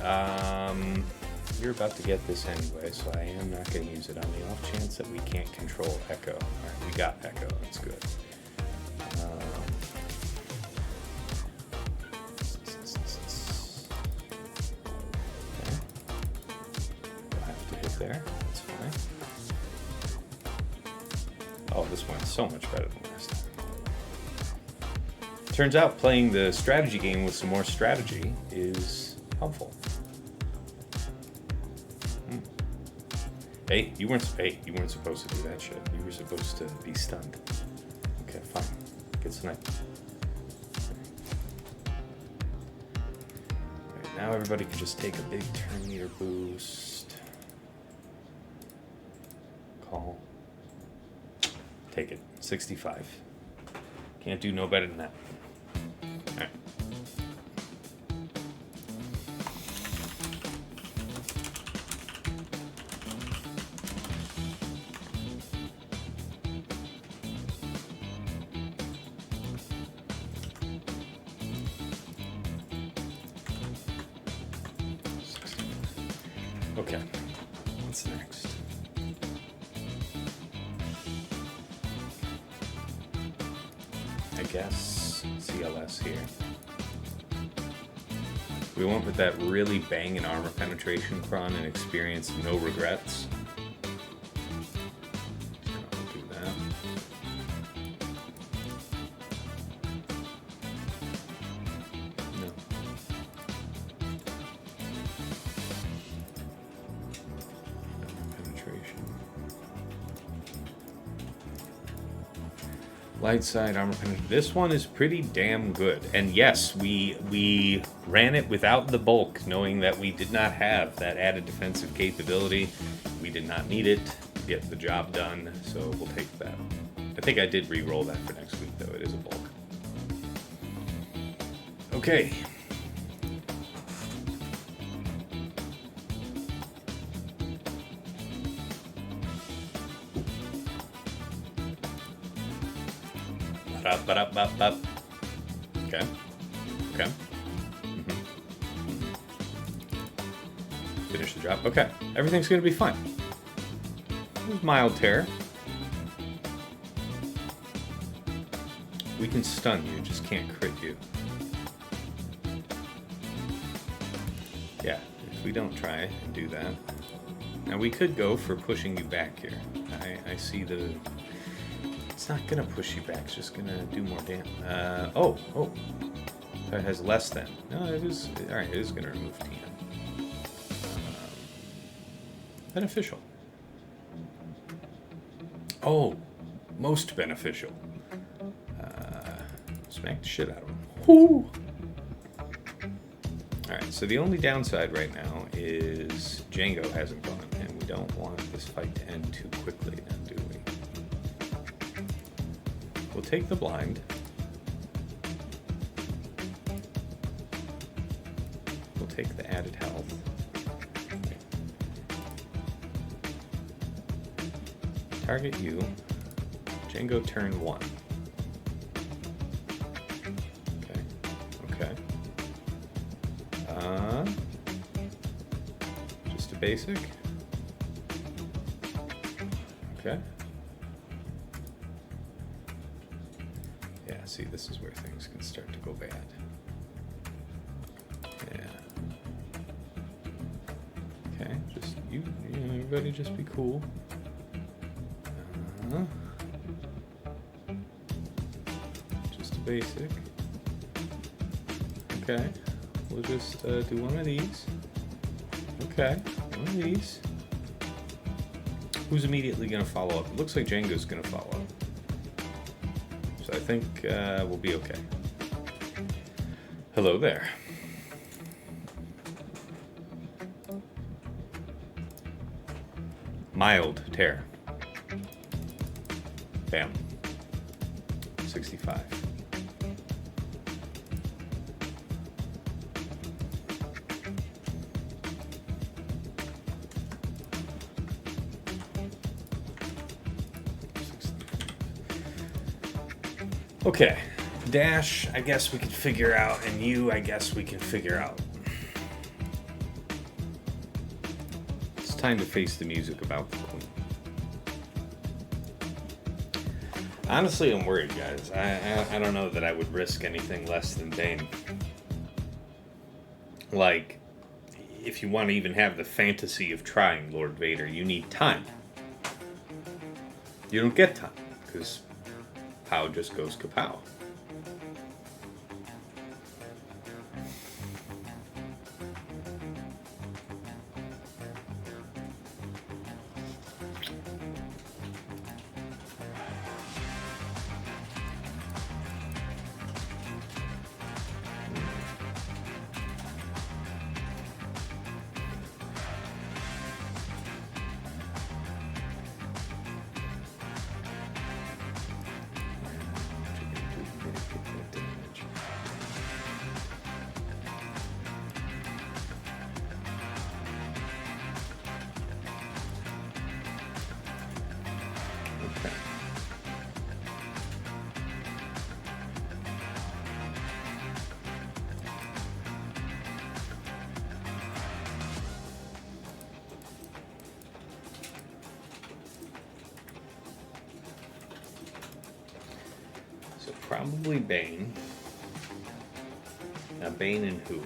you're about to get this anyway, so I am not going to use it on the off chance that we can't control Echo. Alright, we got Echo. That's good. Okay. We'll have to hit there. That's fine. Oh, this went so much better than last time. Turns out playing the strategy game with some more strategy is helpful. Hey, you weren't supposed to do that shit. You were supposed to be stunned. Okay, fine. Get sniped. Right, now everybody can just take a big turn meter boost. Call. Take it. 65. Can't do no better than that. Alright. Okay, what's next? I guess CLS here. We went with that really banging armor penetration Kron and experienced no regrets. So I'll do that. No. Penetration. Light side armor penetration. This one is pretty damn good. And yes, we ran it without the bulk, knowing that we did not have that added defensive capability. We did not need it to get the job done, so we'll take that. I think I did re-roll that for next week, though. It is a bulk. Okay. Ba-da-ba-da-ba-ba. Okay. Okay. Finish the job. Okay. Everything's going to be fine. Mild tear. We can stun you, just can't crit you. Yeah, if we don't try and do that. Now we could go for pushing you back here. I see the... It's not gonna push you back, it's just gonna do more damage. Oh. So it has less than. No, it is... Alright, it is gonna remove TM. Beneficial. Oh, most beneficial. Smack the shit out of him. Whoo! Alright, so the only downside right now is Django hasn't gone, and we don't want this fight to end too quickly now, do we? We'll take the blind. We'll take the added health. Target you. Django turn 1. Okay. Just a basic. Okay. Yeah, see, this is where things can start to go bad. Yeah. Okay, just you know, everybody just be cool. Just a basic. Okay, we'll just do one of these. Okay, one of these. Who's immediately going to follow up? It looks like Django's going to follow up. So I think we'll be okay. Hello there. Mild tear. Bam. 65. Okay, Dash, I guess we can figure out, and you, I guess we can figure out. It's time to face the music about the queen. Honestly, I'm worried, guys. I don't know that I would risk anything less than Bane. Like, if you want to even have the fantasy of trying Lord Vader, you need time. You don't get time, because Pow just goes kapow. Probably Bane. Now, Bane and who?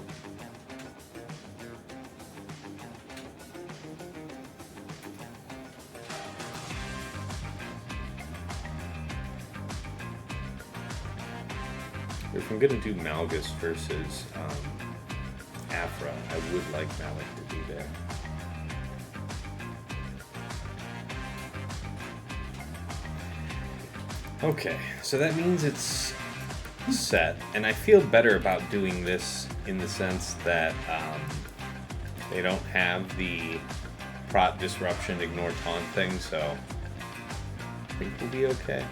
If I'm gonna do Malgus versus Aphra, I would like Malik to be there. Okay, so that means it's set, and I feel better about doing this in the sense that they don't have the prot disruption, ignore taunt thing, so I think we'll be okay.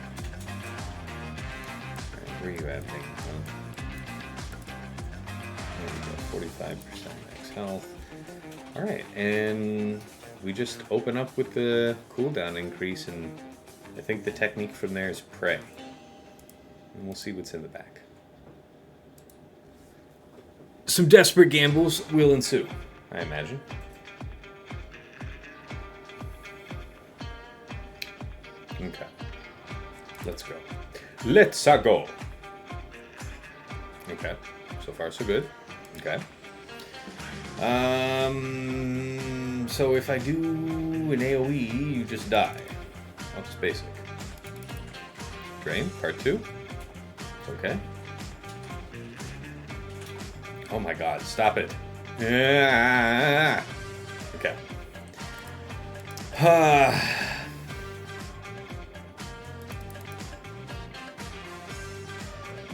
Alright, where are you at, Bing? There we go, 45% max health. Alright, and we just open up with the cooldown increase, and I think the technique from there is pray. And we'll see what's in the back. Some desperate gambles will ensue, I imagine. Okay. Let's go. Let's go. Okay. So far, so good. Okay. So if I do an AoE, you just die. That's basic. Drain, part 2. Okay. Oh my god, stop it. Okay.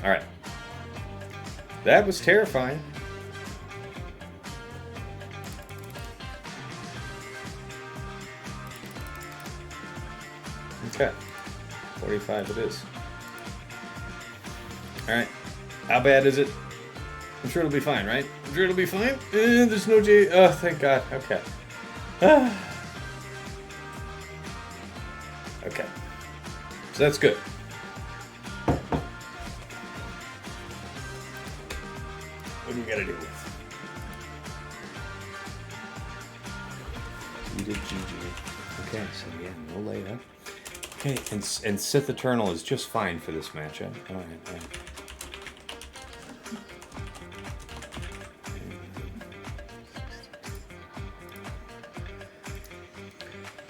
Alright. That was terrifying. Okay. 45 it is. Alright. How bad is it? I'm sure it'll be fine, right? I'm sure it'll be fine. There's no J. Oh, thank God. Okay. Okay. So that's good. What do we gotta do with? We did GG. Okay, so yeah, no layup. Okay, and Sith Eternal is just fine for this matchup. Alright, alright.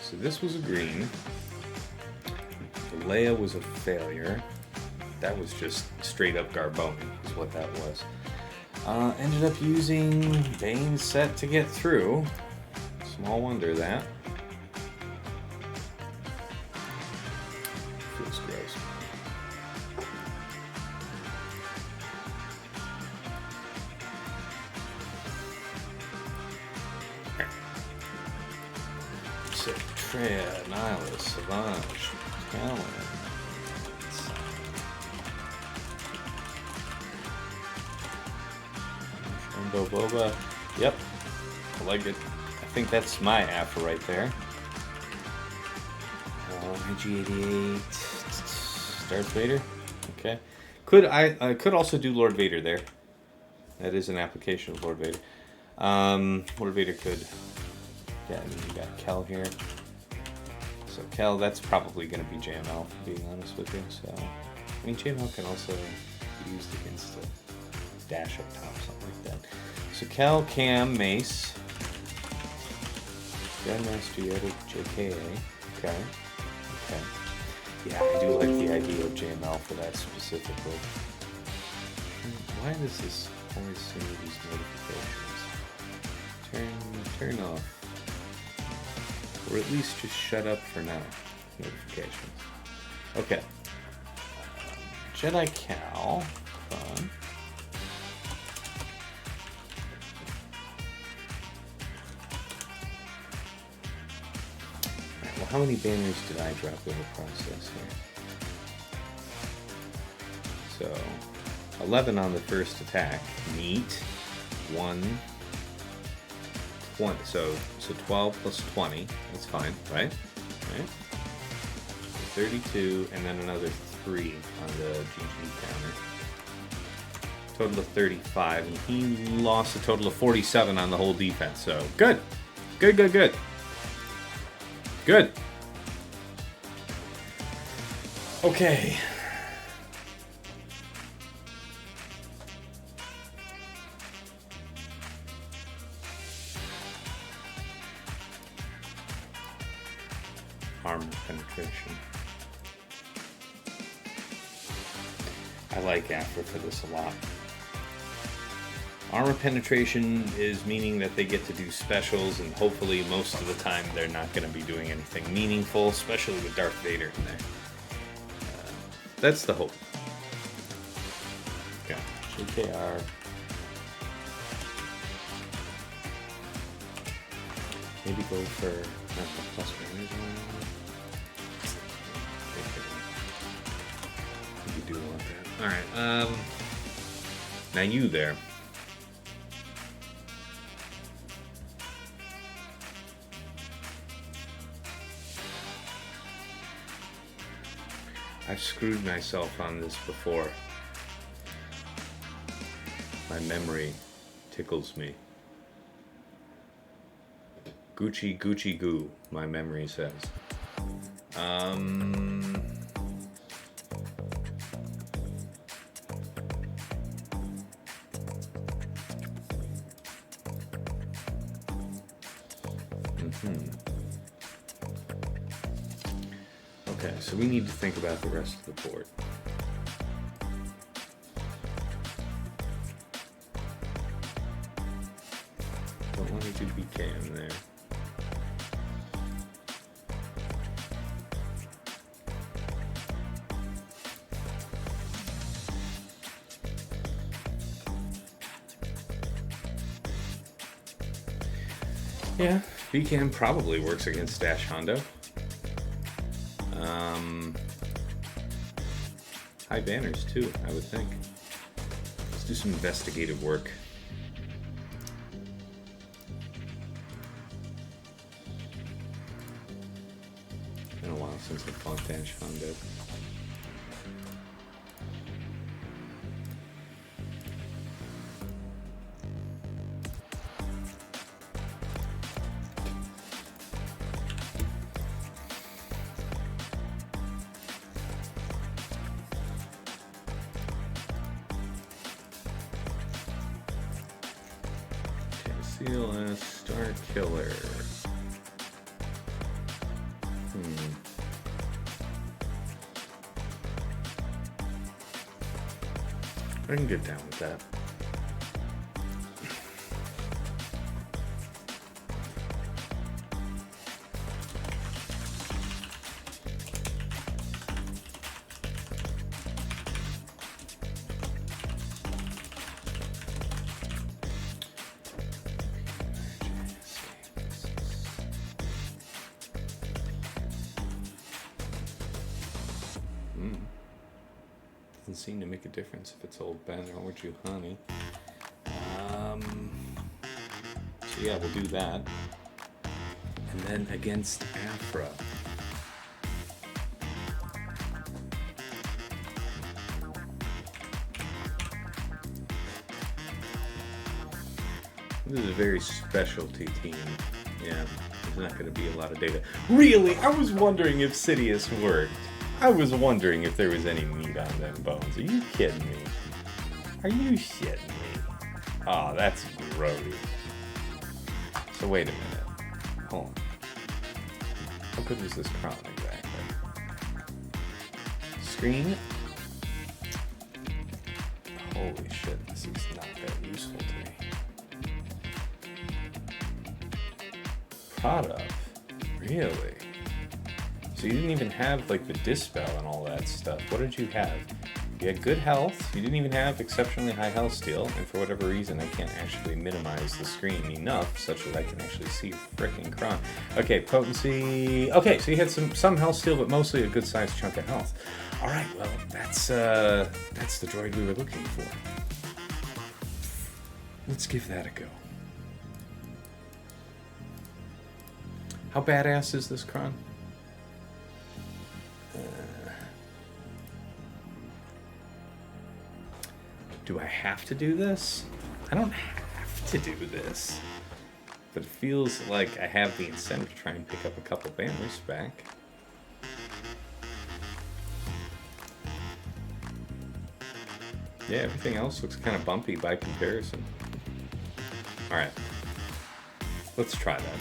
So this was a green. The Leia was a failure. That was just straight up Garboni, is what that was. Ended up using Bane's set to get through. Small wonder that. Feels gross. So Treya, Nihilus, Savage, Talon. Boba. Yep. I like it. I think that's my Aphra right there. IG-88. Darth Vader. Okay. I could also do Lord Vader there. That is an application of Lord Vader. Lord Vader could. Yeah, I mean, you got Kel here. So Kel, that's probably going to be JML, being honest with you. So, I mean, JML can also be used against a dash up top, something like that. So Kel, Cam, Mace, Grandmaster Yoda, JKA. Okay. Okay. Yeah, I do like the idea of JML for that specifically. Why does this always send me these notifications? Turn off. Or at least just shut up for now. Notifications. Okay. Jedi Cal. Fun. Alright, well, how many banners did I drop in the process here? So, 11 on the first attack. Neat. 1. 20. So 12 plus 20. That's fine, right? Right? 32, and then another 3 on the GG counter. Total of 35, and he lost a total of 47 on the whole defense. So good, good, good, good, good. Okay. Armor penetration. I like Afra for this a lot. Armor penetration is meaning that they get to do specials, and hopefully most of the time they're not going to be doing anything meaningful, especially with Darth Vader in there. That's the hope. Okay, JKR. Maybe go for plus range. You do want that. Alright, now you there. I've screwed myself on this before. My memory tickles me. Gucci, Gucci, goo, my memory says. Okay, so we need to think about the rest of the board. Don't want to do BK in there. Yeah, BCAM probably works against Dash Hondo. High banners too, I would think. Let's do some investigative work. Been a while since I fought Dash Hondo. CLS Star Killer. I can get down with that. Doesn't seem to make a difference if it's old Ben or Juhani. So yeah, we'll do that. And then against Afra. This is a very specialty team. Yeah, there's not going to be a lot of data. Really? I was wondering if Sidious worked. I was wondering if there was any meat on them bones. Are you kidding me? Are you shitting me? Oh, that's grody. So wait a minute. Hold on. How good was this crown exactly? Screen. Holy shit, this is not that useful to me. Product? Really? So you didn't even have like the dispel and all that stuff. What did you have? You had good health. You didn't even have exceptionally high health steal, and for whatever reason, I can't actually minimize the screen enough such that I can actually see frickin' Kron. Okay, potency. Okay, so you had some health steal, but mostly a good sized chunk of health. All right, well, that's the droid we were looking for. Let's give that a go. How badass is this Kron? Do I have to do this? I don't have to do this. But it feels like I have the incentive to try and pick up a couple banners back. Yeah, everything else looks kind of bumpy by comparison. Alright. Let's try that.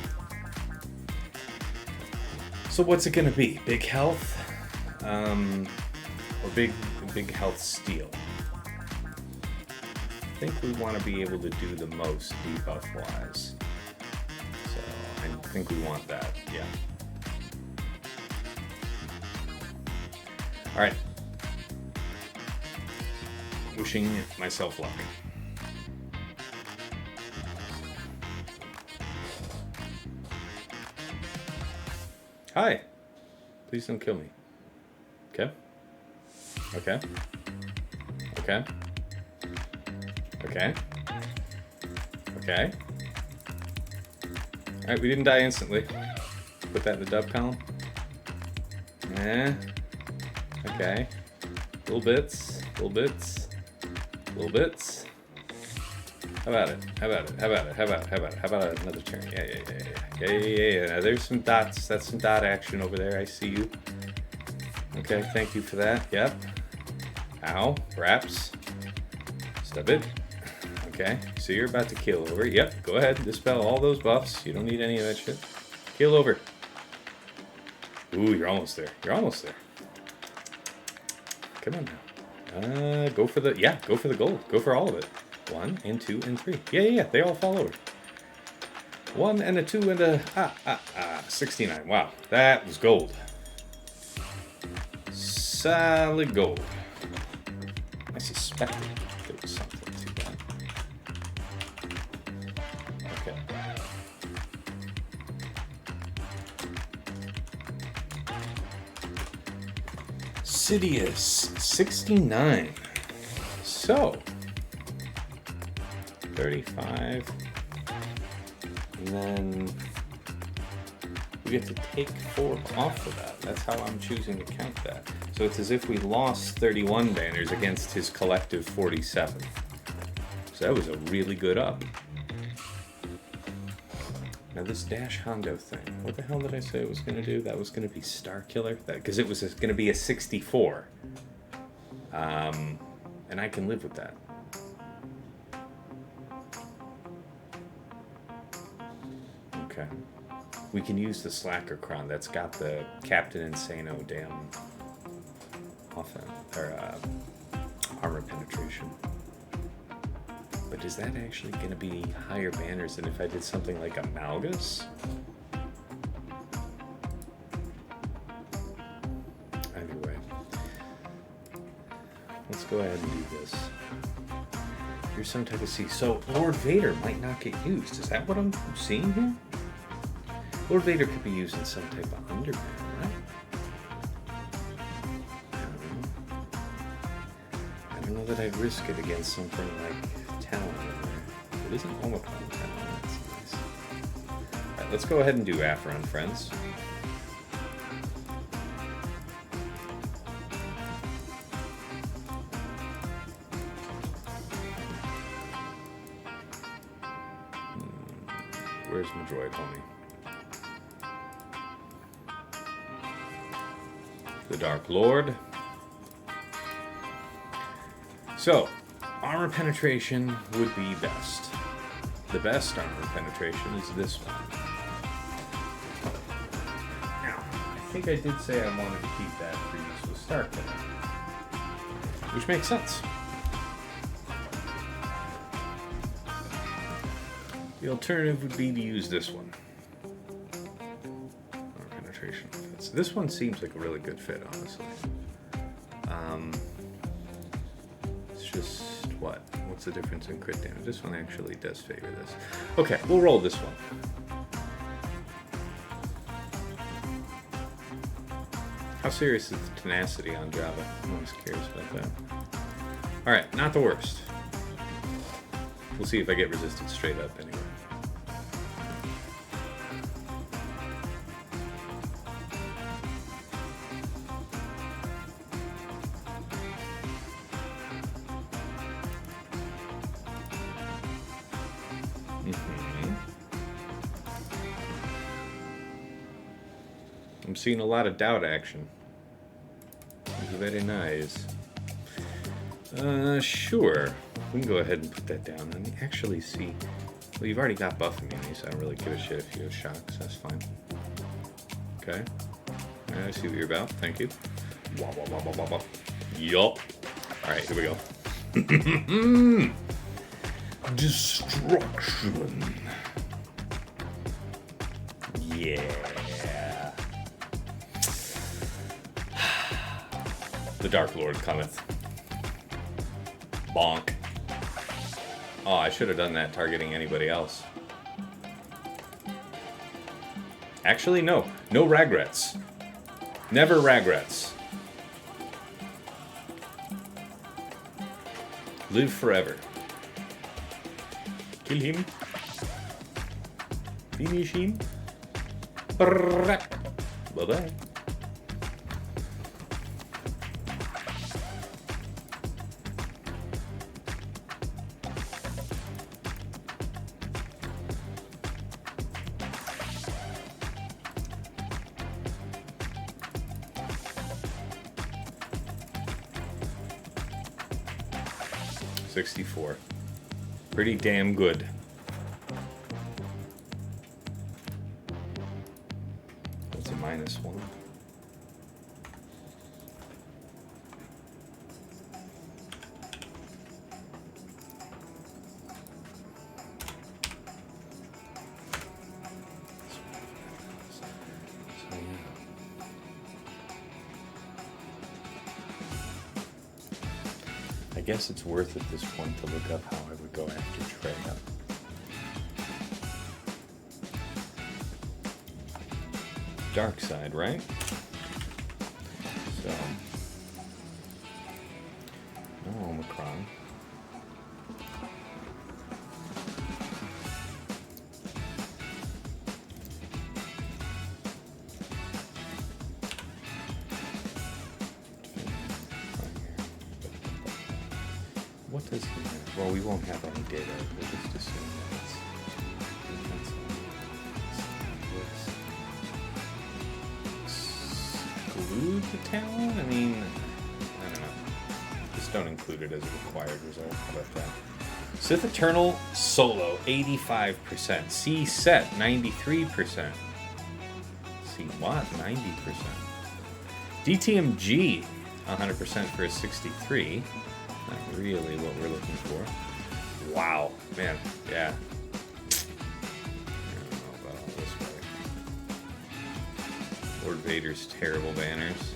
So what's it gonna be? Big health? Or big health steal? I think we want to be able to do the most debuff-wise. So I think we want that, yeah. Alright. Wishing myself luck. Hi. Please don't kill me. Okay. Okay. Okay. Okay. Okay. Alright, we didn't die instantly. Put that in the dub column. Okay. Little bits. Little bits. Little bits. How about it? How about it? How about it? How about it? How about it? How about another turn? Yeah. Now, there's some dots. That's some dot action over there. I see you. Okay, thank you for that. Yep. Ow. Wraps. Stub it. Okay, so you're about to kill over. Yep, go ahead. Dispel all those buffs. You don't need any of that shit. Kill over. Ooh, you're almost there. You're almost there. Come on now. Go for the gold. Go for all of it. 1 and 2 and 3. Yeah. They all fall over. 1 and a 2 and a 69. Wow, that was gold. Solid gold. I suspected there was something to that. Okay. Sidious 69. So 35. And then we get to take 4 off of that. That's how I'm choosing to count that. So it's as if we lost 31 banners against his collective 47. So that was a really good up. Now this Dash Hondo thing, what the hell did I say it was going to do? That was going to be Star Killer? Because it was going to be a 64. And I can live with that. Okay. We can use the Slacker Kron. That's got the Captain Insano damn armor penetration. But is that actually going to be higher banners than if I did something like a Malgus? Either way. Let's go ahead and do this. Here's some type of C. So Lord Vader might not get used. Is that what I'm seeing here? Lord Vader could be used in some type of underbanner, right? I don't know that I'd risk it against something like Talon in there. It isn't Omicron Talon, that's nice. Alright, let's go ahead and do Aphron, friends. Where's my droid, homie? The Dark Lord. So, armor penetration would be best. The best armor penetration is this one. Now, I think I did say I wanted to keep that for use with Starkiller, which makes sense. The alternative would be to use this one. Armor penetration fits. This one seems like a really good fit, honestly. It's just what? What's the difference in crit damage? This one actually does favor this. Okay, we'll roll this one. How serious is the tenacity on Java? I'm always curious about that. Alright, not the worst. We'll see if I get resisted straight up anyway. I'm seeing a lot of doubt action. It's very nice. Sure. We can go ahead and put that down and actually see. Well, you've already got buff immunity, so I don't really give a shit if you have shocks. That's fine. Okay. I see what you're about. Thank you. Wah, wah, wah, wah, wah, wah. Yup. Alright, here we go. Destruction. Yeah. The Dark Lord cometh. Bonk. Oh, I should have done that targeting anybody else. Actually, no. No regrets. Never regrets. Live forever. Kill him. Finish him. Bye-bye. $64. Pretty damn good. That's a -1. I guess it's worth at this point to look up how I would go after Traya. Dark side, right? So, no Omicron. What does he have? Well, we won't have any data. We'll just assume that it's exclude the talent? I mean, I don't know. Just don't include it as a required result. How about that? Sith Eternal Solo, 85%. C Set, 93%. C What? 90%. DTMG, 100% for a 63. Not really what we're looking for. Wow, man, yeah. I don't know about all this, but Lord Vader's terrible banners.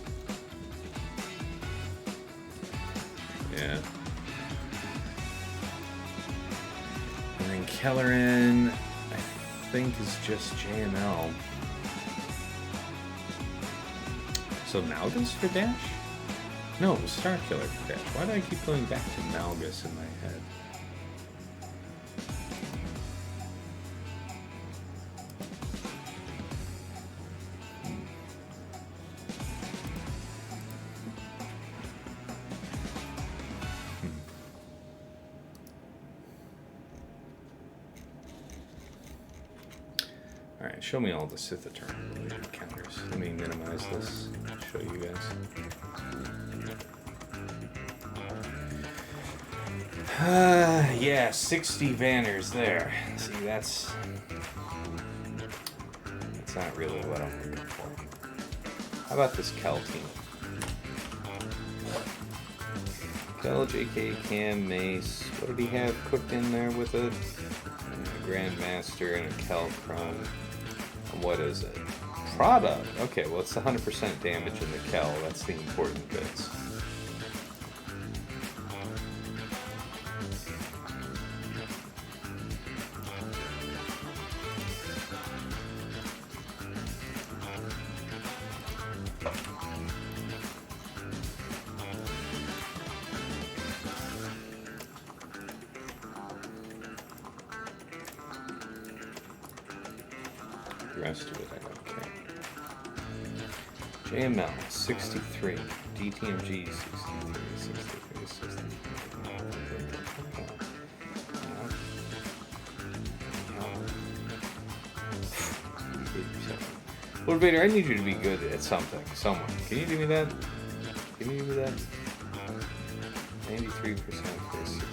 Yeah. And then Kelleran, I think, is just JML. So Malgus for Dash? No, it was Starkiller for Dash. Why do I keep going back to Malgus in my head? Alright, show me all the Scythetron related counters. Let me minimize this, show you guys. Yeah, 60 banners there. See, that's not really what I'm looking for. How about this Kel team? Kel, JK, Cam, Mace. What did he have cooked in there with it? A Grandmaster and a Kel Chrome. And what is it? Product. Okay, well it's 100% damage in the Kel. That's the important bits. The rest of it I don't care. JML 63, DTMG 63, 63. Lord Vader, I need you to be good at something, somewhere. Can you do me that? Can you do me that? 93% for 63.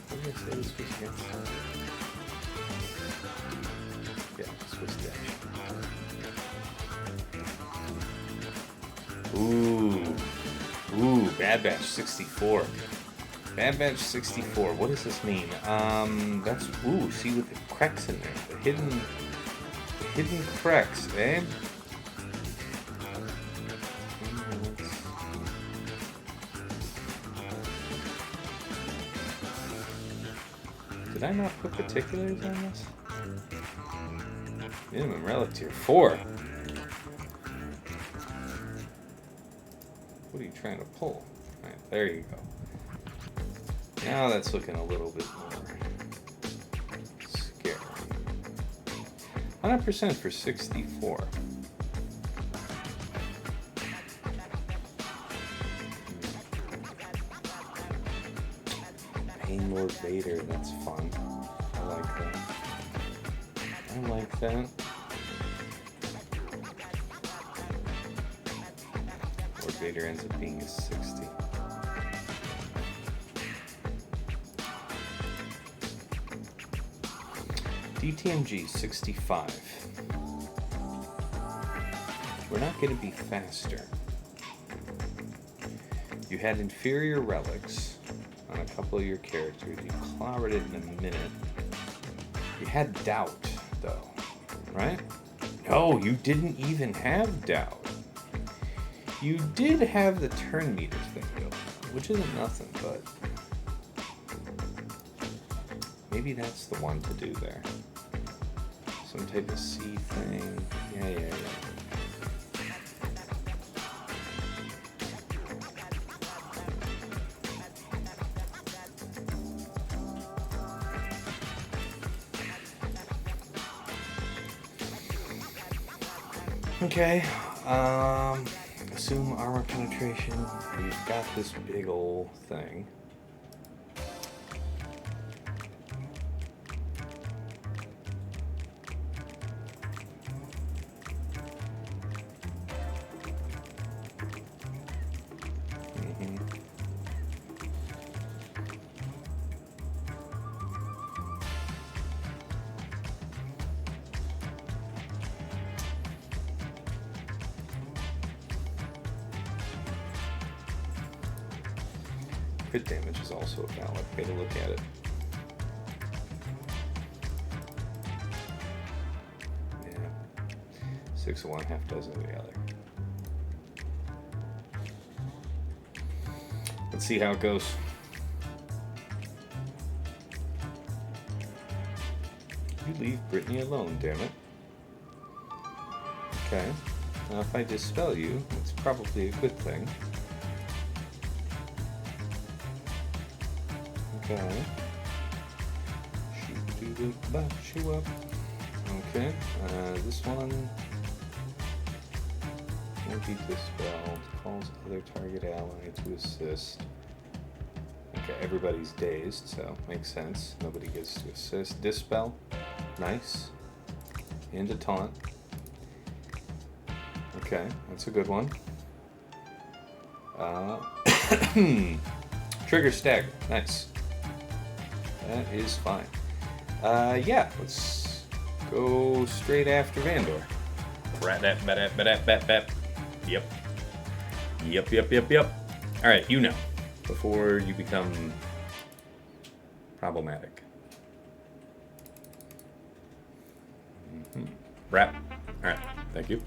What did I say this was against? Yeah, this was dash. Ooh, Bad Batch 64. Bad Batch 64. What does this mean? That's see with the cracks in there, the hidden cracks, eh? Did I not put particulars on this? Minimum relic tier 4. What are you trying to pull? Alright, there you go. Now that's looking a little bit more scary. 100% for 64. Pain Lord Vader, that's fun. I like that. I like that. Lord Vader ends up being a 60. DTMG 65. We're not going to be faster. You had inferior relics on a couple of your characters. You clobbered it in a minute. You had doubt, though, right? No, you didn't even have doubt. You did have the turn meter thing, though, which isn't nothing, but maybe that's the one to do there. Some type of C thing. Yeah. Okay. Assume armor penetration. We've got this big ol' thing. Crit damage is also a valid way to look at it. Yeah. 6 of one, half dozen of the other. Let's see how it goes. You leave Brittany alone, damn it. Okay. Now if I dispel you, it's probably a good thing. Okay. Shoot up. Okay. This one. Can't be dispelled. Calls other target ally to assist. Okay, everybody's dazed, so makes sense. Nobody gets to assist. Dispel. Nice. And a taunt. Okay, that's a good one. Trigger stagger. Nice. That is fine. Yeah, let's go straight after Vandor. Rat-dat-bat-dat-bat-dat-bat. Yep. Yep. Alright, you know. Before you become problematic. Rat. Alright, thank you.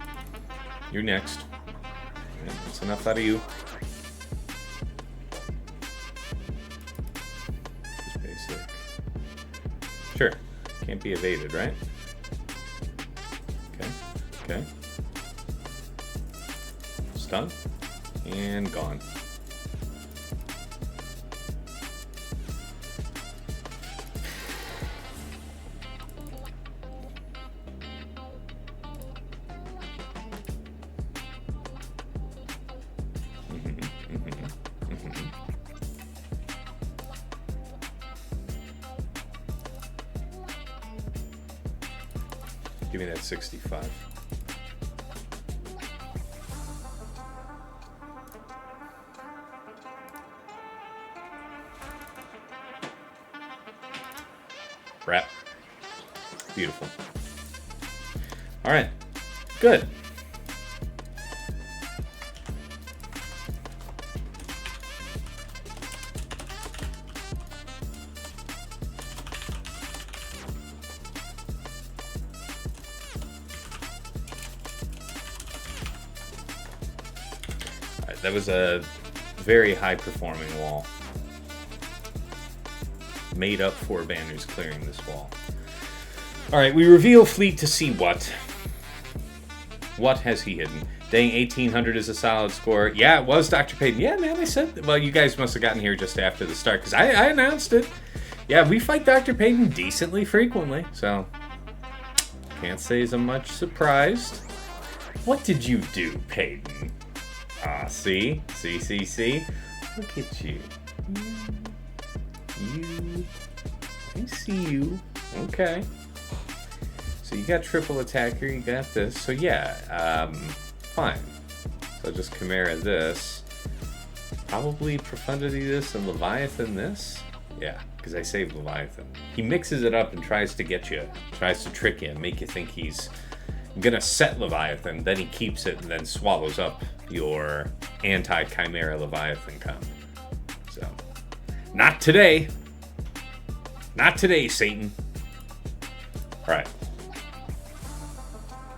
You're next. Alright, that's enough out of you. Just basic. Sure. Can't be evaded, right? Okay. Stun. And gone. Give me that 65. Wrap. Beautiful. All right. Good. That was a very high-performing wall. Made up for banners clearing this wall. Alright, we reveal Fleet to see what. What has he hidden? Dang, 1800 is a solid score. Yeah, it was Dr. Payton. Yeah, man, I said... Well, you guys must have gotten here just after the start, because I announced it. Yeah, we fight Dr. Payton decently frequently, so... Can't say as I'm much surprised. What did you do, Payton? Ah, see? See? Look at you. You. I see you. Okay. So you got triple attacker, you got this. So yeah, fine. So just Chimera this. Probably Profundity this and Leviathan this. Yeah, because I saved Leviathan. He mixes it up and tries to get you, tries to trick you and make you think he's gonna set Leviathan, then he keeps it and then swallows up your anti-Chimera Leviathan comp. So, not today. Not today, Satan. Alright.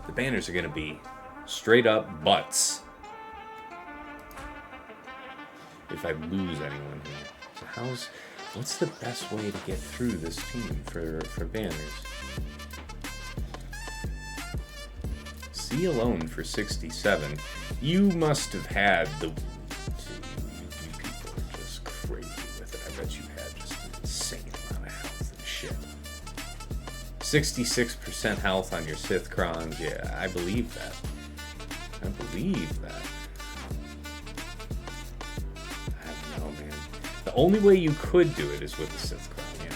The banners are gonna be straight up butts. If I lose anyone here. So what's the best way to get through this team for banners? C alone for 67. You must have had the... You people are just crazy with it. I bet you had just an insane amount of health and shit. 66% health on your Sith Crons. Yeah, I believe that. I don't know, man. The only way you could do it is with the Sith Cron, yeah.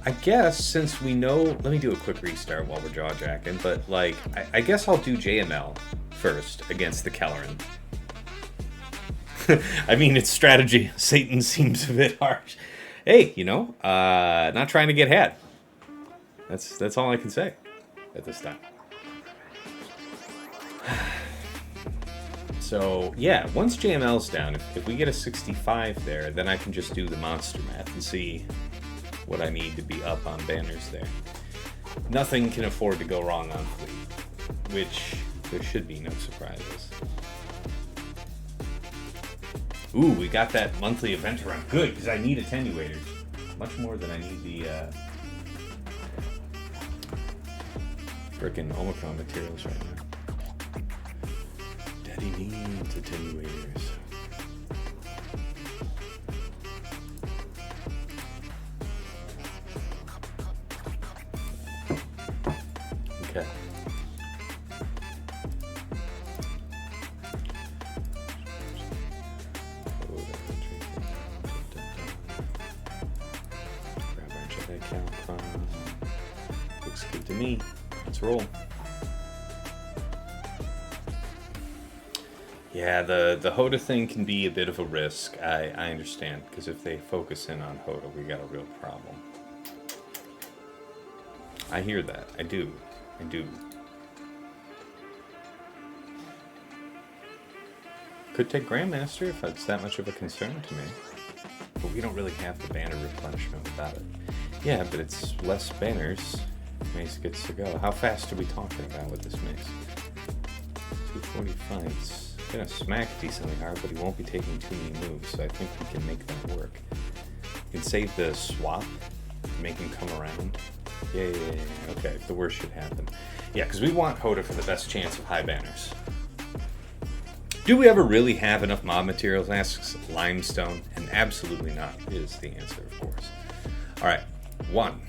I guess since we know, let me do a quick restart while we're jaw-jacking, but like, I guess I'll do JML first against the Kelleran. I mean, it's strategy. Satan seems a bit harsh. Hey, you know, not trying to get had. That's all I can say at this time. So, yeah, once JML's down, if we get a 65 there, then I can just do the monster math and see what I need to be up on banners there. Nothing can afford to go wrong on Fleet, which there should be no surprises. Ooh, we got that monthly event run. Good, because I need attenuators. Much more than I need the frickin' Omicron materials right now. Daddy needs attenuators. Okay. Calcron. Looks good to me. Let's roll. Yeah, the Hoda thing can be a bit of a risk. I understand, because if they focus in on Hoda, we got a real problem. I hear that. I do. Could take Grandmaster if that's that much of a concern to me. But we don't really have the banner replenishment without it. Yeah, but it's less banners. Mace gets to go. How fast are we talking about with this Mace? 245. It's gonna smack decently hard, but he won't be taking too many moves, so I think we can make that work. We can save the swap, make him come around. Yeah. Okay, the worst should happen. Yeah, because we want Hoda for the best chance of high banners. Do we ever really have enough mob materials? Asks Limestone, and absolutely not is the answer, of course. All right, 1,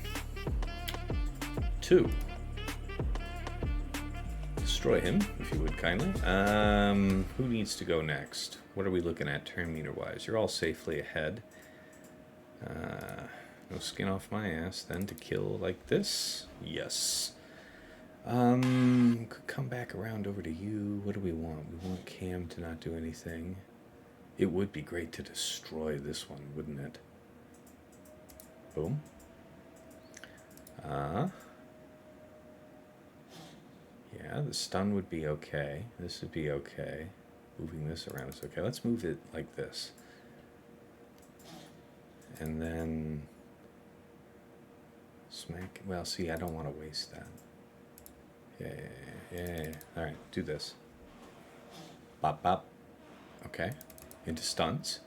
2. Destroy him, if you would kindly. Who needs to go next? What are we looking at turn meter wise? You're all safely ahead. No skin off my ass then to kill like this. Yes. Could come back around over to you. What do we want? We want Cam to not do anything. It would be great to destroy this one, wouldn't it? Boom. Yeah, the stun would be okay. This would be okay. Moving this around is okay. Let's move it like this. And then smack. Well, see, I don't want to waste that. Yeah. All right, do this. Bop, bop. Okay. Into stunts.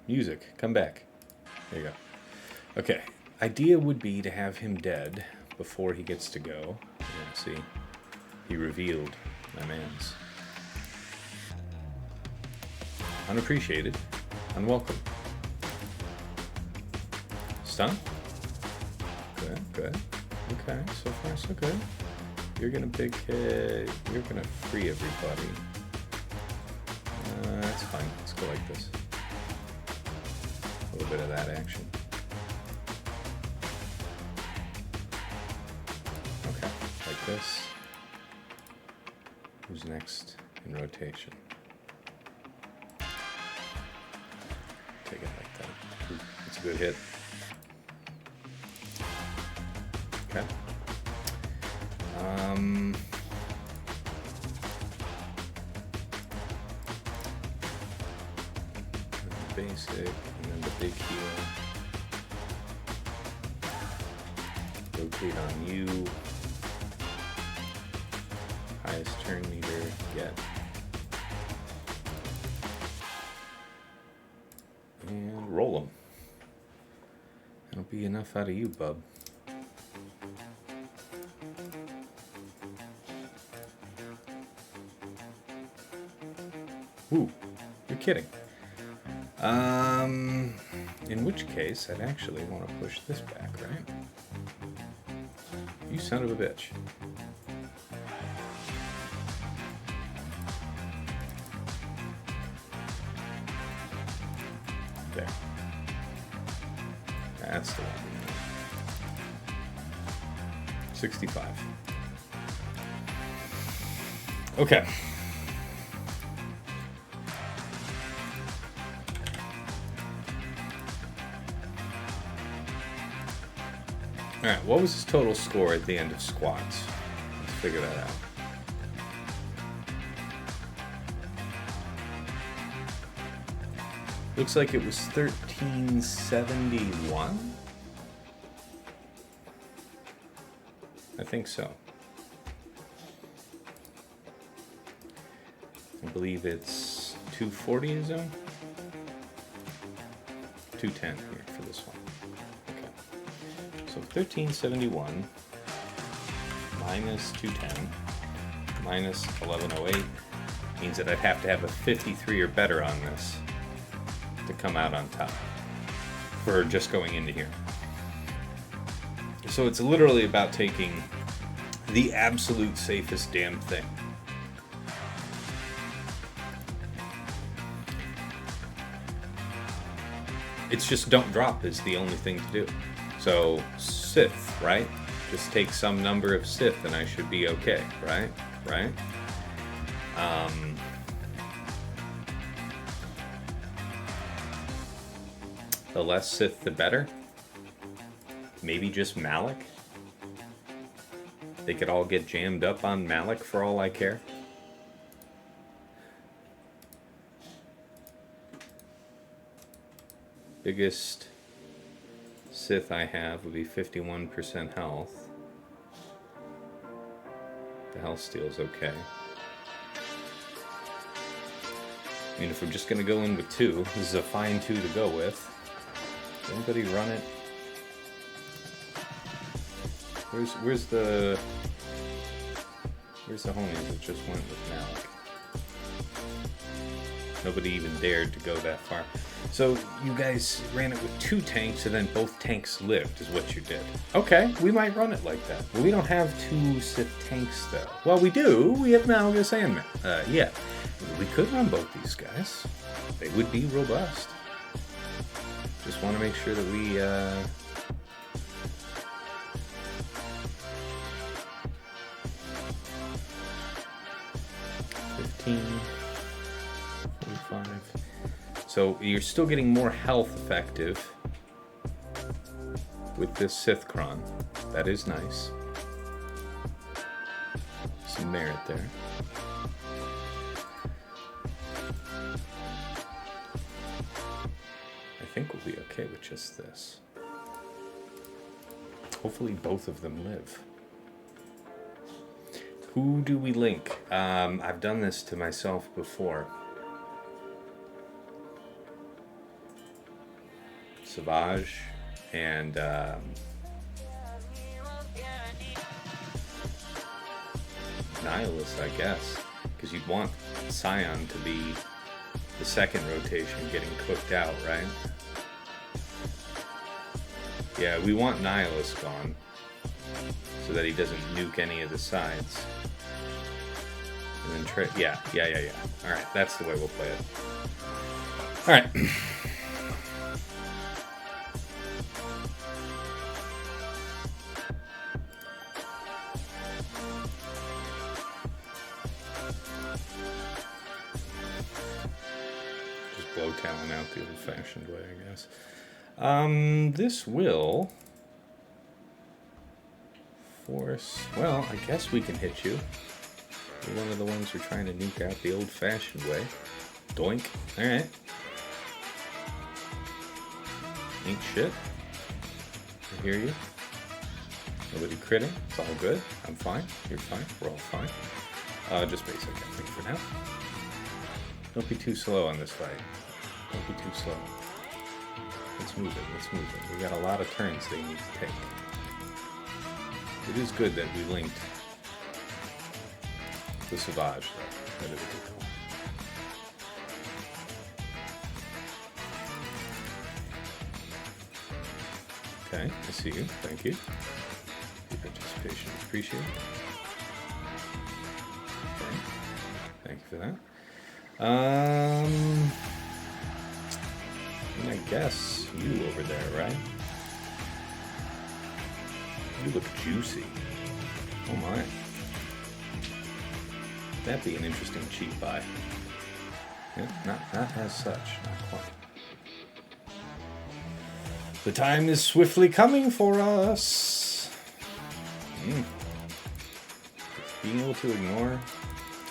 Music. Come back. There you go. Okay. Idea would be to have him dead before he gets to go. Yeah, see? He revealed my man's. Unappreciated. Unwelcome. Stun? Good. Okay, so far so good. You're gonna big hit. You're gonna free everybody. That's fine. Let's go like this. A little bit of that action. Okay, like this. Who's next in rotation? Take it like that. Ooh, that's a good hit. Okay. Basic, and then the big heal. Rotate on you. Highest turn meter, get. And roll them. That'll be enough out of you, bub. Ooh, you're kidding. In which case, I'd actually want to push this back, right? You son of a bitch. There. That's the one we want. 65. Okay. Alright, what was his total score at the end of squats? Let's figure that out. Looks like it was 1371. I think so. I believe it's 240 is zone. 210 here for this one. Okay. So 1371 minus 210 minus 1108 means that I'd have to have a 53 or better on this to come out on top for just going into here. So it's literally about taking the absolute safest damn thing. It's just don't drop is the only thing to do. So Sith, right? Just take some number of Sith and I should be okay, right? Right? The less Sith, the better. Maybe just Malak. They could all get jammed up on Malak for all I care. Biggest Sith I have would be 51% health. The health steal's okay. I mean, if we're just gonna go in with 2, this is a fine 2 to go with. Does anybody run it? Where's the homies that just went with Malak? Nobody even dared to go that far. So you guys ran it with 2 tanks and then both tanks lived is what you did. Okay, we might run it like that. But we don't have 2 Sith tanks though. Well, we do. We have Malgus and yeah. We could run both these guys. They would be robust. Just want to make sure that we 15, 45. So you're still getting more health effective with this Sithkron. That is nice. Some merit there. I think we'll be okay with just this. Hopefully both of them live. Who do we link? I've done this to myself before. Savage and Nihilus, I guess, because you'd want Scion to be the second rotation getting cooked out, right? Yeah, we want Nihilus gone so that he doesn't nuke any of the sides. And then yeah. Alright, that's the way we'll play it. Alright. Just blow Talon out the old-fashioned way, I guess. This will force... Well, I guess we can hit you. You're one of the ones who are trying to nuke out the old-fashioned way. Doink. Alright. Ain't shit. I hear you. Nobody critting. It's all good. I'm fine. You're fine. We're all fine. Just basic, I think, for now. Don't be too slow on this fight. Don't be too slow. Let's move it. We got a lot of turns they need to take. It is good that we linked the Savage, though. That is a good call. Okay, I see you. Thank you. Your participation is appreciated. Okay. Thank you for that. And I guess you over there, right? You look juicy. Oh my. That'd be an interesting cheap buy. Yeah, not as such, not quite. The time is swiftly coming for us. Being able to ignore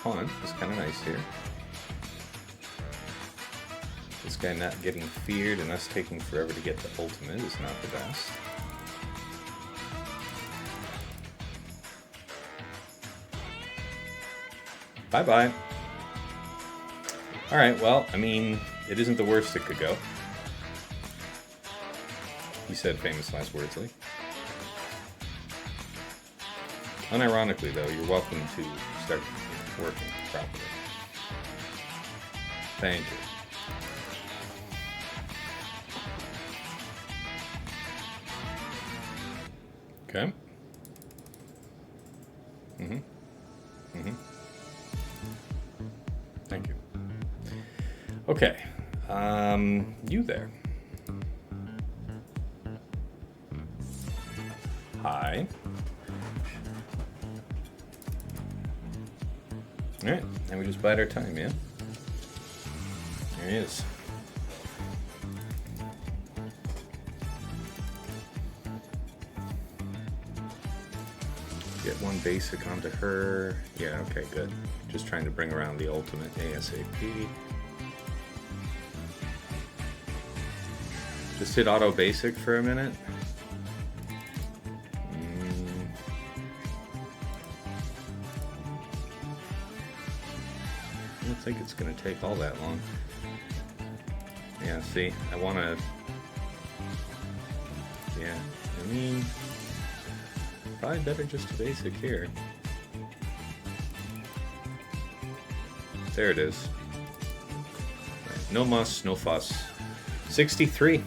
taunt is kind of nice here. This guy not getting feared and us taking forever to get the ultimate is not the best. Bye-bye. Alright, well, I mean, it isn't the worst it could go. He said famous last words, Lee. Unironically, though, you're welcome to start working properly. Thank you. Okay. Thank you. Okay. You there. high. Alright, and we just bide our time, yeah? There he is. Get one basic onto her. Yeah, okay, good. Just trying to bring around the ultimate ASAP. Just hit auto basic for a minute. I don't think it's going to take all that long. Yeah, see, I want to... Yeah, I mean... Probably better just to basic here. There it is. No muss, no fuss. 63.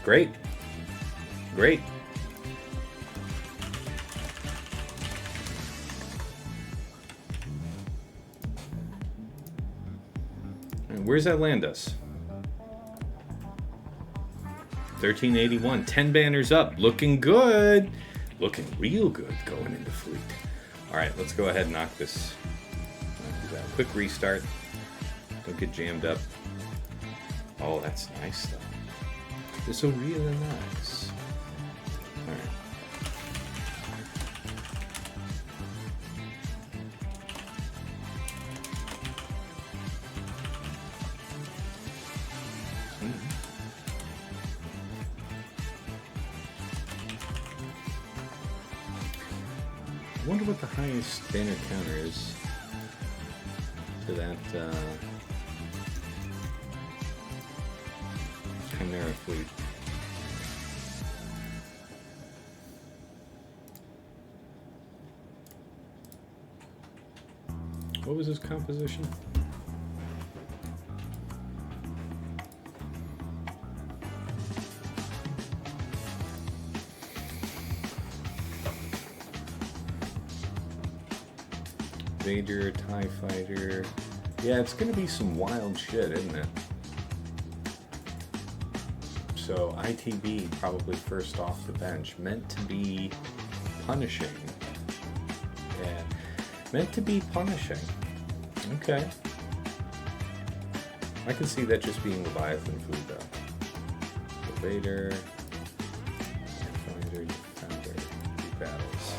Great. Great. And where's that land us? 1381. 10 banners up. Looking good. Looking real good going into fleet. Alright, let's go ahead and knock this. Do that. Quick restart. Don't get jammed up. Oh, that's nice though. It's so really nice. Alright. I wonder what the highest banner counter is to that Chimera fleet. What was his composition? Vader, TIE Fighter. Yeah, it's gonna be some wild shit, isn't it? So ITB probably first off the bench, meant to be punishing. Yeah, meant to be punishing. Okay. I can see that just being Leviathan food though. So Vader, Fighter, Defender, two battles.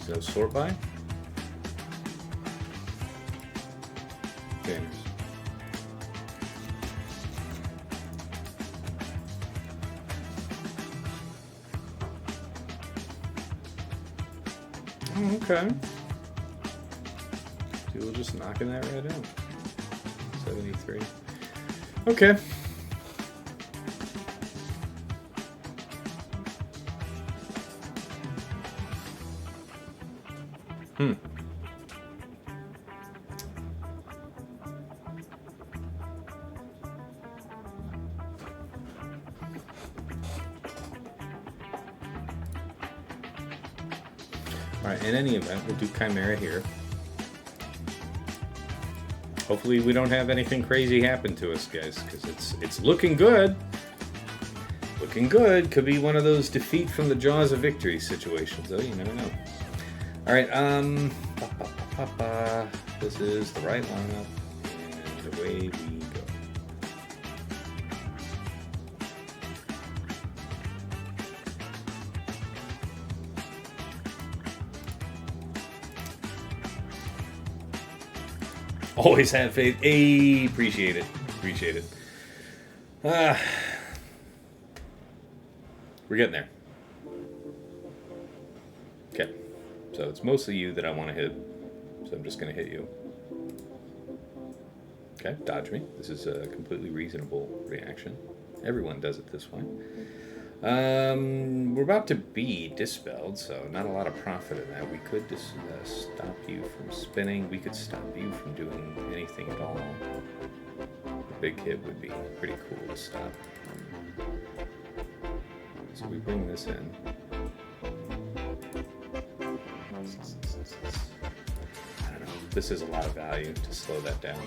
So sort by? Banners. Oh, okay. So we're just knocking that right out. 73. Okay. Alright, in any event, we'll do Chimera here. Hopefully we don't have anything crazy happen to us, guys, because it's looking good. Looking good. Could be one of those defeat from the jaws of victory situations, though. You never know. Alright, this is the right lineup, and away we go. Always had faith. Hey, appreciate it. Appreciate it. We're getting there. Okay. So it's mostly you that I want to hit. So I'm just going to hit you. Okay, dodge me. This is a completely reasonable reaction. Everyone does it this way. We're about to be dispelled, so not a lot of profit in that. We could just stop you from spinning. We could stop you from doing anything at all. A big hit would be pretty cool to stop. So we bring this in. I don't know. This is a lot of value to slow that down.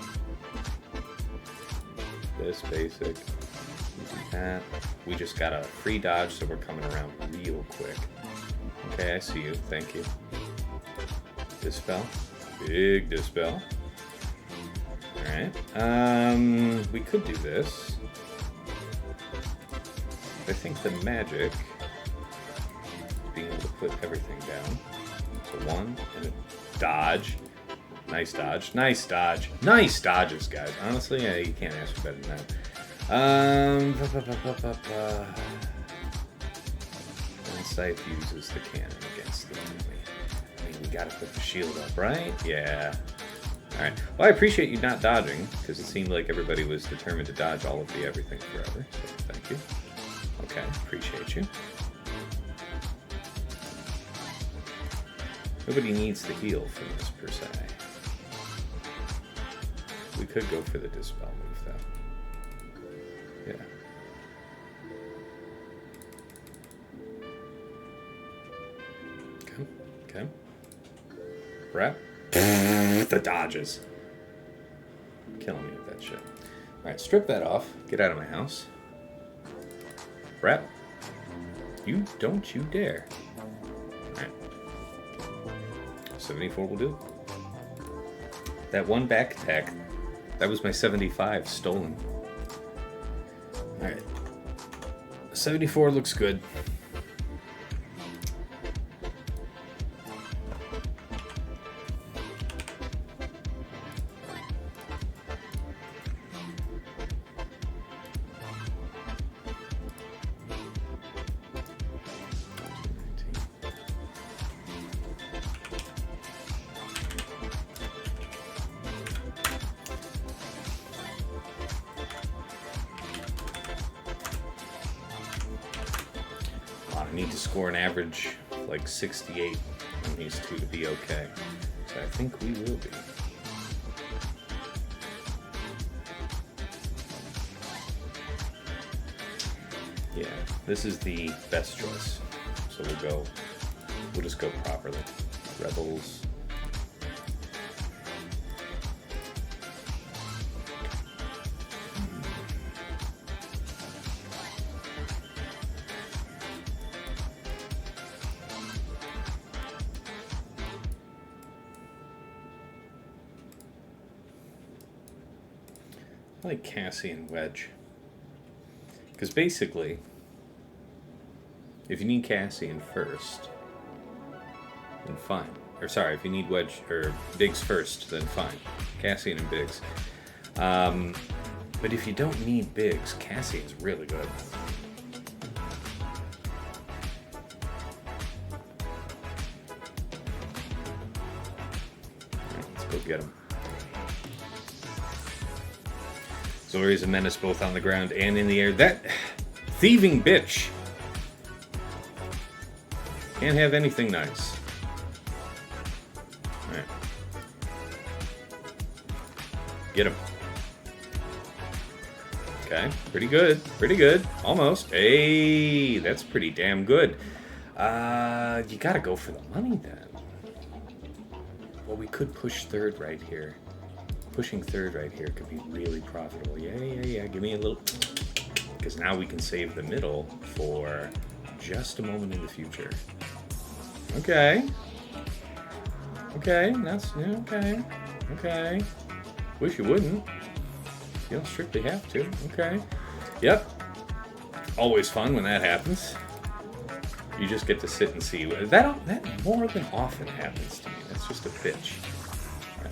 this basic. We do that. We just got a free dodge, so we're coming around real quick. Okay, I see you. Thank you. Dispel. Big dispel. Alright. We could do this. I think the magic, being able to put everything down. So one, and a dodge. Nice dodge. Nice dodge. Nice dodges, guys. Honestly, yeah, you can't ask for better than that. And Scythe uses the cannon against the enemy. I mean, we gotta put the shield up, right? Yeah. Alright. Well, I appreciate you not dodging, because it seemed like everybody was determined to dodge all of the everything forever. So, thank you. Okay, appreciate you. Nobody needs the heal from this, per se. We could go for the Dispel move, though. Yeah. Okay. Okay. Rep. The dodges. Killing me with that shit. Alright, strip that off. Get out of my house. Rep. You don't you dare. Alright. 74 will do. That one back attack, that was my 75 stolen. Alright. 74 looks good. I need to score an average like 68 on these two to be okay. So I think we will be. Yeah, this is the best choice. So we'll just go properly. Rebels. I like Cassian Wedge. Because basically, if you need Cassian first, then fine. Or sorry, if you need Wedge or Biggs first, then fine. Cassian and Biggs. But if you don't need Biggs, Cassian's really good. Alright, let's go get him. Zori's a menace both on the ground and in the air. That thieving bitch can't have anything nice. Alright. Get him. Okay, pretty good. Pretty good. Almost. Hey, that's pretty damn good. You gotta go for the money then. Well, we could push third right here. Pushing third right here could be really profitable. Yeah. Give me a little... Because now we can save the middle for just a moment in the future. Okay. Okay, that's... Yeah, okay. Okay. Wish you wouldn't. You don't strictly have to. Okay. Yep. Always fun when that happens. You just get to sit and see. That more than often happens to me. That's just a bitch.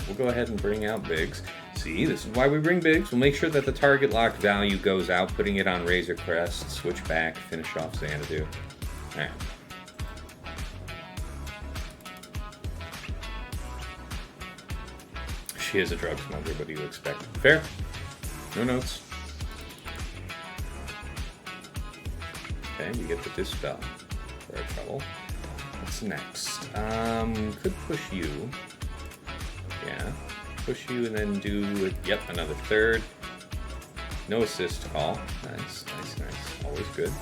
We'll go ahead and bring out Biggs. See, this is why we bring Biggs. We'll make sure that the target locked value goes out, putting it on Razor Crest, switch back, finish off Xanadu. Alright. She is a drug smuggler, what do you expect? Fair. No notes. Okay, we get the Dispel for our trouble. What's next? Could push you. Yeah, push you and then do, yep, another third. No assist call. Nice. Always good.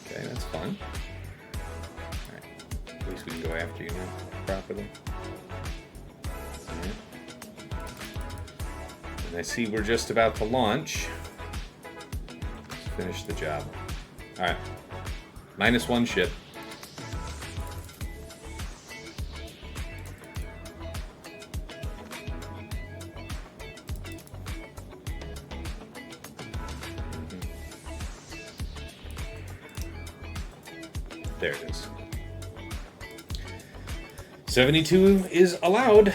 Okay, that's fun. Alright, at least we can go after you now properly. Alright. And I see we're just about to launch. Finish the job. Alright. -1 ship. There it is. 72 is allowed.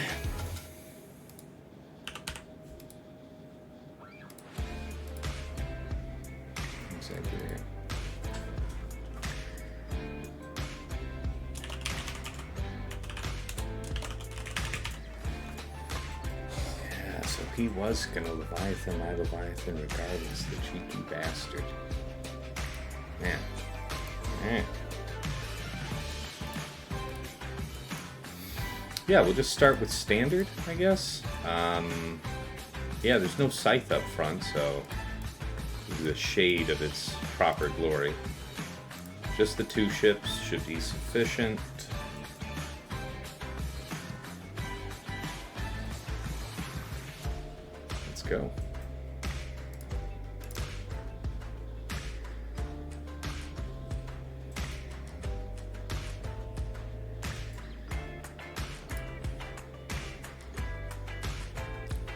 Exactly here. Yeah, so he was gonna Leviathan, my Leviathan regardless, the cheeky bastard. Man. Man. Yeah, we'll just start with standard, I guess. Yeah, there's no scythe up front, so this is a shade of its proper glory. Just the 2 ships should be sufficient. Let's go.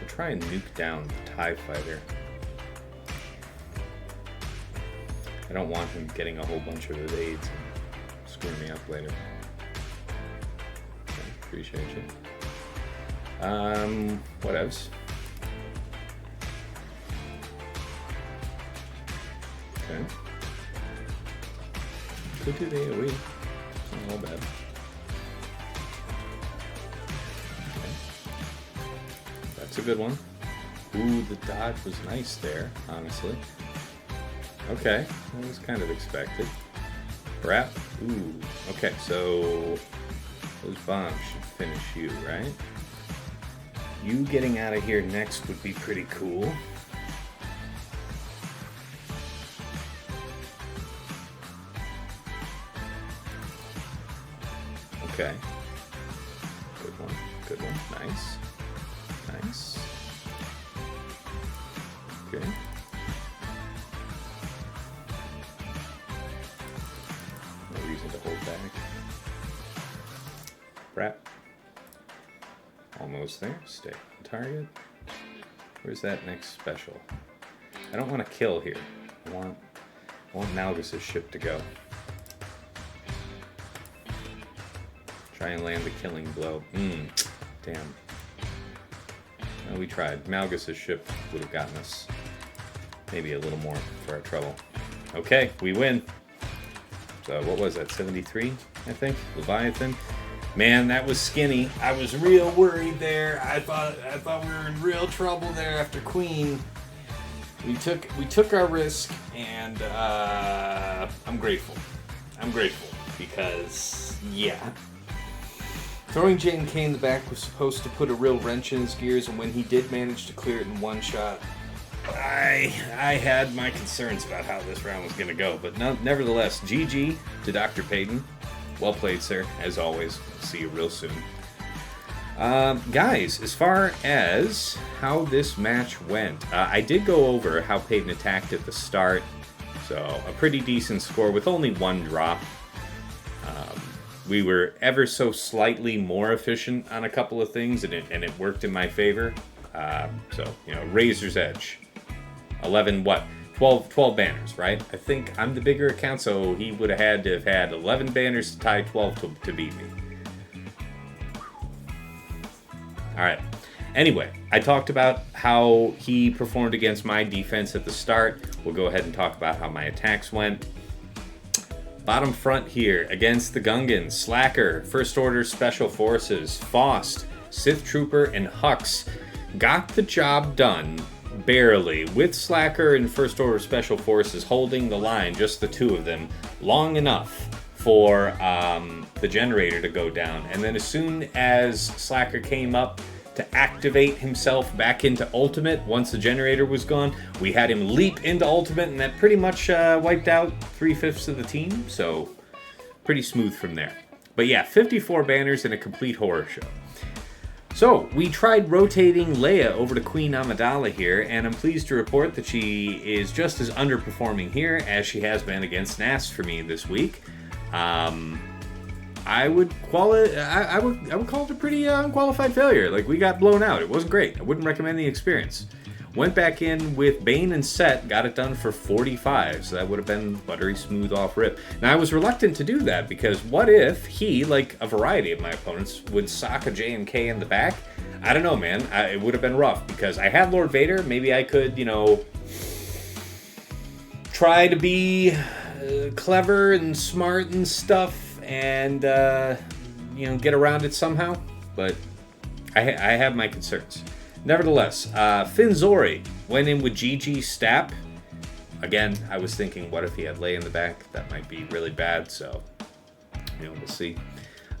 Try and nuke down the TIE fighter. I don't want him getting a whole bunch of evades and screwing me up later. Okay, appreciate you. What else? Okay. Could do the AoE. It's not all bad. That's a good one. Ooh, the dodge was nice there, honestly. Okay, that was kind of expected. Wrap. Ooh, okay, so those bombs should finish you, right? You getting out of here next would be pretty cool. Okay. Good one, good one, nice. Nice. Okay. No reason to hold back. Wrap. Almost there. Stay on target. Where's that next special? I don't want to kill here. I want Malgus' ship to go. Try and land the killing blow. Damn. Well, we tried. Malgus' ship would have gotten us maybe a little more for our trouble. Okay, we win. So what was that, 73, I think? Leviathan. Man, that was skinny. I was real worried there. I thought we were in real trouble there after Queen. We took our risk, and I'm grateful. I'm grateful because, yeah. Throwing J&K in the back was supposed to put a real wrench in his gears, and when he did manage to clear it in one shot, I had my concerns about how this round was going to go. But nevertheless, GG to Dr. Payton. Well played, sir, as always. See you real soon. Guys, as far as how this match went, I did go over how Payton attacked at the start. So, a pretty decent score with only 1 drop. We were ever so slightly more efficient on a couple of things, and it worked in my favor. So, Razor's Edge. 11, 12 banners, right? I think I'm the bigger account, so he would have had to have had 11 banners to tie 12 to beat me. Alright. Anyway, I talked about how he performed against my defense at the start. We'll go ahead and talk about how my attacks went. Bottom front here, against the Gungans, Slacker, First Order Special Forces, Faust, Sith Trooper, and Hux got the job done, barely, with Slacker and First Order Special Forces holding the line, just the 2 of them, long enough for the generator to go down. And then as soon as Slacker came up to activate himself back into Ultimate, once the generator was gone, we had him leap into Ultimate, and that pretty much wiped out 3/5 of the team, so pretty smooth from there. But yeah, 54 banners and a complete horror show. So, we tried rotating Leia over to Queen Amidala here, and I'm pleased to report that she is just as underperforming here as she has been against Nass for me this week. I would call it a pretty unqualified failure. Like, we got blown out. It wasn't great. I wouldn't recommend the experience. Went back in with Bane and Set, got it done for 45, so that would have been buttery smooth off rip. Now, I was reluctant to do that, because what if he, like a variety of my opponents, would sock a J&K in the back? I don't know, man. It would have been rough, because I had Lord Vader. Maybe I could, try to be clever and smart and stuff, and, get around it somehow. But I have my concerns. Nevertheless, Finn Zori went in with GG Stap. Again, I was thinking, what if he had Leia in the back? That might be really bad, so, we'll see.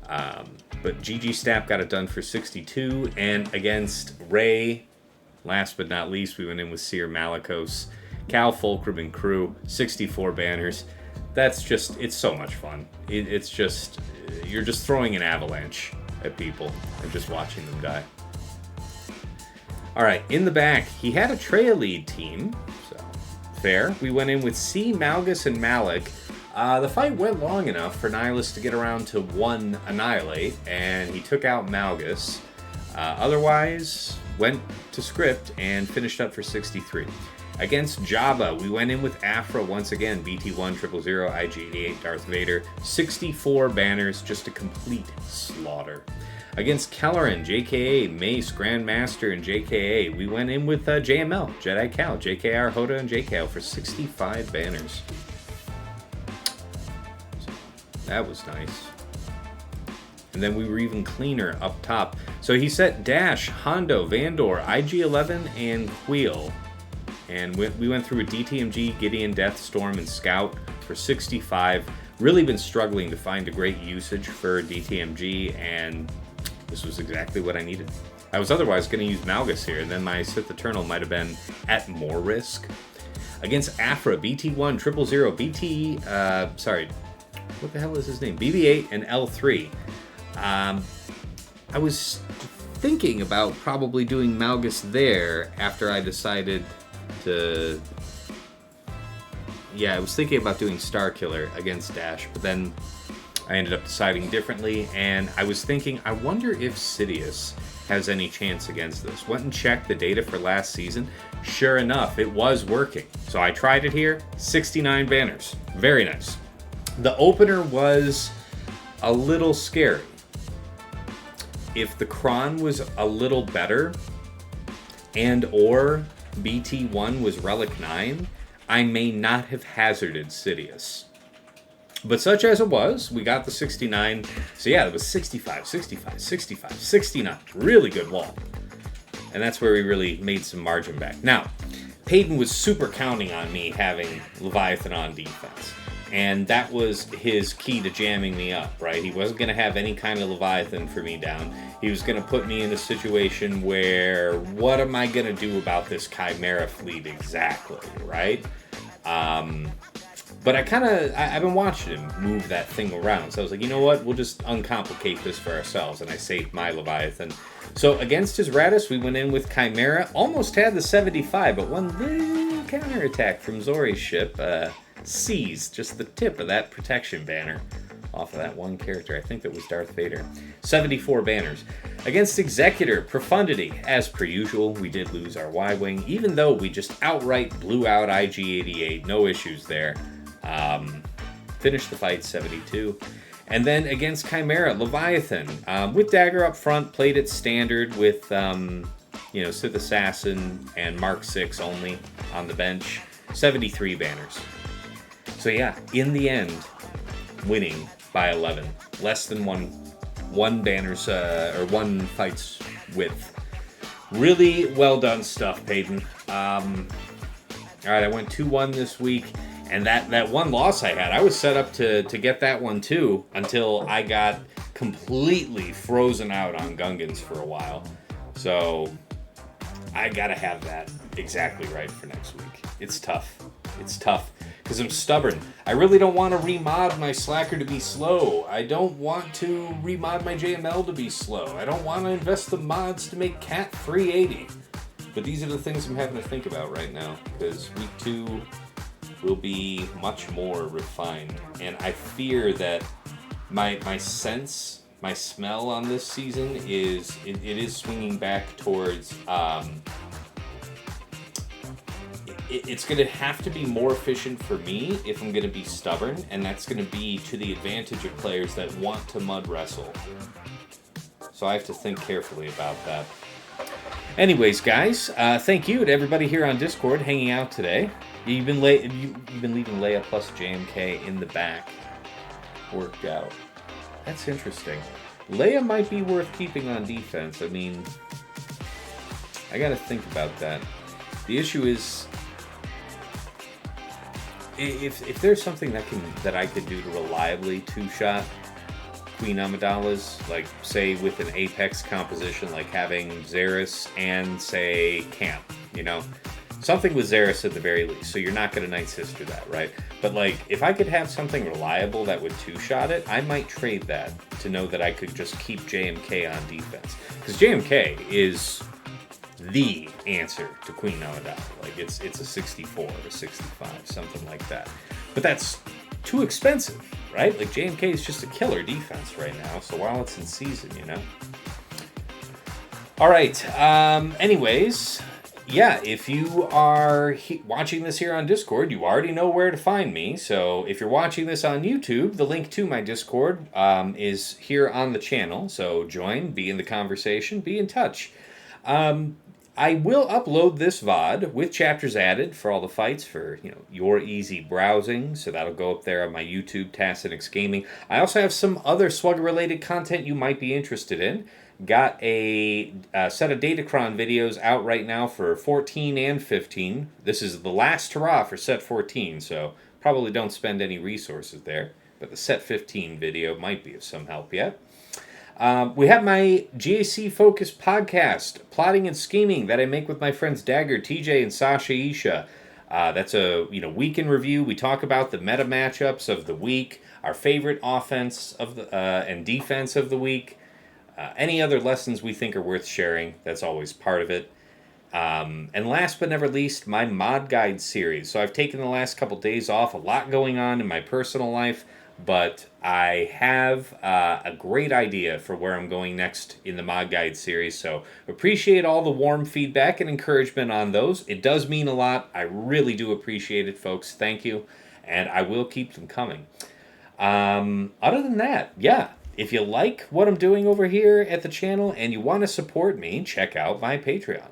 But GG Stap got it done for 62, and against Rey, last but not least, we went in with Seer Malicos, Cal Fulcrum and crew, 64 banners. That's just, it's so much fun. It's just, you're just throwing an avalanche at people and just watching them die. All right, in the back, he had a Traya lead team, so fair. We went in with C, Malgus, and Malik. The fight went long enough for Nihilus to get around to 1 Annihilate, and he took out Malgus. Otherwise, went to script and finished up for 63. Against Jabba, we went in with Afra once again, BT1, 000, IG-88, Darth Vader. 64 banners, just a complete slaughter. Against Kelleran, JKA, Mace, Grandmaster, and JKA, we went in with JML, Jedi Cal, JKR, Hoda, and JKL for 65 banners. So that was nice. And then we were even cleaner up top. So he set Dash, Hondo, Vandor, IG-11, and Queel. And we went through a DTMG, Gideon, Deathstorm, and Scout for 65. Really been struggling to find a great usage for DTMG, and this was exactly what I needed. I was otherwise going to use Malgus here, and then my Sith Eternal might have been at more risk. Against Afra, BT1, 000, BT, what the hell is his name? BB-8 and L3. I was thinking about probably doing Malgus there after I decided to... Yeah, I was thinking about doing Starkiller against Dash, but then I ended up deciding differently, and I was thinking, I wonder if Sidious has any chance against this. Went and checked the data for last season. Sure enough, it was working. So I tried it here, 69 banners. Very nice. The opener was a little scary. If the Kron was a little better, and or BT1 was Relic 9, I may not have hazarded Sidious. But such as it was, we got the 69. So yeah, it was 65, 65, 65, 69. Really good wall. And that's where we really made some margin back. Now, Payton was super counting on me having Leviathan on defense. And that was his key to jamming me up, right? He wasn't going to have any kind of Leviathan for me down. He was going to put me in a situation where, what am I going to do about this Chimera fleet exactly, right? But I've been watching him move that thing around. So I was like, you know what? We'll just uncomplicate this for ourselves. And I saved my Leviathan. So against his Radis, we went in with Chimera. Almost had the 75, but one little counterattack from Zori's ship seized just the tip of that protection banner off of that one character. I think that was Darth Vader. 74 banners. Against Executor, Profundity. As per usual, we did lose our Y-Wing, even though we just outright blew out IG-88. No issues there. Finished the fight 72. And then against Chimera, Leviathan, with Dagger up front, played it standard with, Sith Assassin and Mark 6 only on the bench. 73 banners. So yeah, in the end, winning by 11. Less than one banners, or one fight's width. Really well done stuff, Payton. Alright, I went 2-1 this week. And that one loss I had, I was set up to get that one too, until I got completely frozen out on Gungans for a while. So I gotta have that exactly right for next week. It's tough. It's tough. because I'm stubborn. I really don't want to remod my Slacker to be slow. I don't want to remod my JML to be slow. I don't want to invest the mods to make Cat 380. But these are the things I'm having to think about right now, because week 2 will be much more refined. And I fear that my sense, my smell on this season is, it is swinging back towards, it's going to have to be more efficient for me if I'm going to be stubborn, and that's going to be to the advantage of players that want to mud wrestle. So I have to think carefully about that. Anyways, guys, thank you to everybody here on Discord hanging out today. You've been leaving Leia plus JMK in the back. Worked out. That's interesting. Leia might be worth keeping on defense. I mean, I got to think about that. The issue is, if there's something that I could do to reliably two-shot Queen Amidala's, like, say, with an Apex composition, like having Xeris and, say, Camp, you know? Something with Xeris at the very least, so you're not going to Night Sister that, right? But, like, if I could have something reliable that would two-shot it, I might trade that to know that I could just keep JMK on defense. Because JMK is the answer to Queen Amidala. Like, it's a 64 or a 65, something like that. But that's too expensive, right? Like, JMK is just a killer defense right now, so while it's in season, you know? Alright, anyways, yeah, if you are watching this here on Discord, you already know where to find me. So if you're watching this on YouTube, the link to my Discord is here on the channel. So join, be in the conversation, be in touch. I will upload this VOD with chapters added for all the fights for, you know, your easy browsing. So that'll go up there on my YouTube, Tassinix Gaming. I also have some other Swugger-related content you might be interested in. Got a set of Datacron videos out right now for 14 and 15. This is the last hurrah for set 14, so probably don't spend any resources there. But the set 15 video might be of some help yet. We have my GAC-focused podcast, Plotting and Scheming, that I make with my friends Dagger, TJ, and Sasha Isha. That's a week in review. We talk about the meta matchups of the week, our favorite offense of the and defense of the week. Any other lessons we think are worth sharing, that's always part of it. And last but never least, my mod guide series. So I've taken the last couple days off, a lot going on in my personal life, but I have a great idea for where I'm going next in the mod guide series. So appreciate all the warm feedback and encouragement on those. It does mean a lot. I really do appreciate it, folks. Thank you. And I will keep them coming. Other than that, yeah. If you like what I'm doing over here at the channel and you want to support me, check out my Patreon.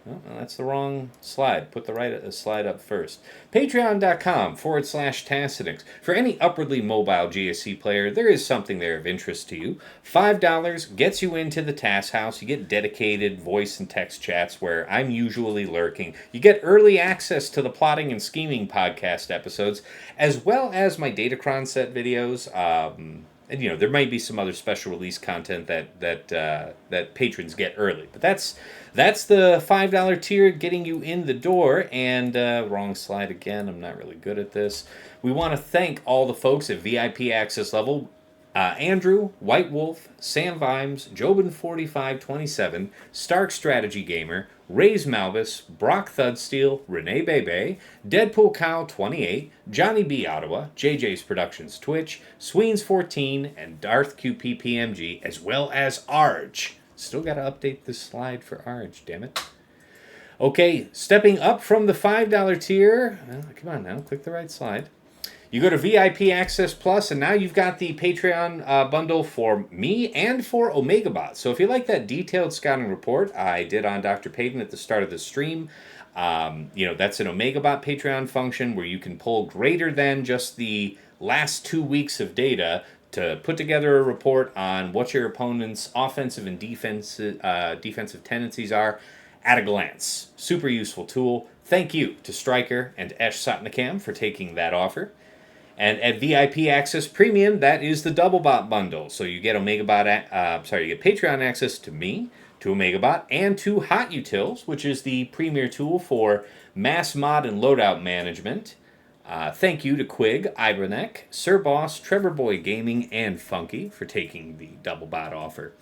Oh, that's the wrong slide. Put the right slide up first. Patreon.com/Tassinix. For any upwardly mobile GSC player, there is something there of interest to you. $5 gets you into the TAS house. You get dedicated voice and text chats where I'm usually lurking. You get early access to the Plotting and Scheming podcast episodes, as well as my Datacron set videos. And there might be some other special release content that patrons get early, but that's the $5 tier getting you in the door. And wrong slide again. I'm not really good at this. We want to thank all the folks at VIP access level. Andrew, White Wolf, Sam Vimes, Jobin4527, Stark Strategy Gamer, Rays Malvis, Brock Thudsteel, Renee Bebe, Deadpool Cow 28, Johnny B. Ottawa, JJ's Productions Twitch, Sweens14, and Darth QP PMG, as well as Arj. Still got to update this slide for Arj, damn it. Okay, stepping up from the $5 tier. Come on now, click the right slide. You go to VIP Access Plus, and now you've got the Patreon bundle for me and for OmegaBot. So if you like that detailed scouting report I did on Dr. Payton at the start of the stream, that's an OmegaBot Patreon function where you can pull greater than just the last 2 weeks of data to put together a report on what your opponent's offensive and defensive tendencies are at a glance. Super useful tool. Thank you to Stryker and Esh Satnakam for taking that offer. And at VIP Access Premium, that is the DoubleBot bundle. So you get you get Patreon access to me, to OmegaBot, and to Hot Utils, which is the premier tool for mass mod and loadout management. Thank you to Quig, Ibernek, Sir Boss, Trevor Boy Gaming, and Funky for taking the double bot offer.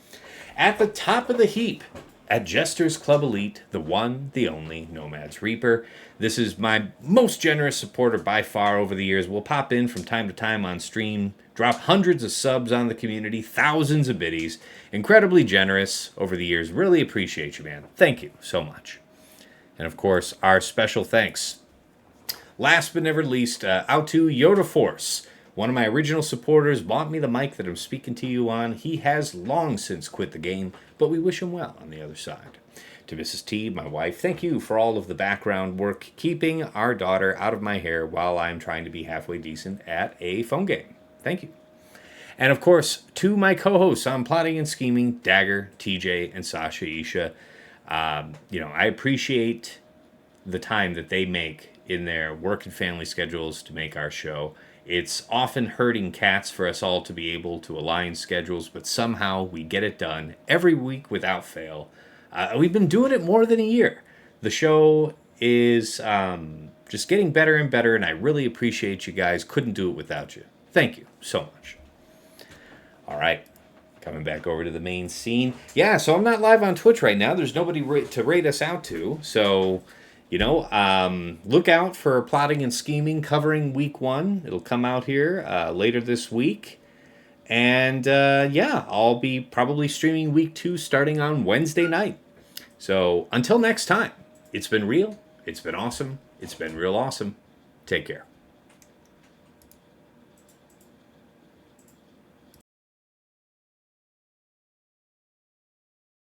At the top of the heap, at Jester's Club Elite, the one, the only Nomad's Reaper. This is my most generous supporter by far over the years. Will pop in from time to time on stream, drop hundreds of subs on the community, thousands of biddies. Incredibly generous over the years. Really appreciate you, man. Thank you so much. And of course, our special thanks. Last but never least, out to Yoda Force. One of my original supporters bought me the mic that I'm speaking to you on. He has long since quit the game, but we wish him well on the other side. To Mrs. T, my wife, thank you for all of the background work, keeping our daughter out of my hair while I'm trying to be halfway decent at a phone game. Thank you. And of course, to my co-hosts on Plotting and Scheming, Dagger, TJ, and Sasha Isha. I appreciate the time that they make in their work and family schedules to make our show. It's often hurting cats for us all to be able to align schedules, but somehow we get it done every week without fail. We've been doing it more than a year. The show is just getting better and better, and I really appreciate you guys. Couldn't do it without you. Thank you so much. All right. Coming back over to the main scene. Yeah, so I'm not live on Twitch right now. There's nobody to rate us out to. So, look out for Plotting and Scheming covering week 1. It'll come out here later this week. And, I'll be probably streaming week 2 starting on Wednesday night. So, until next time, it's been real. It's been awesome. It's been real awesome. Take care.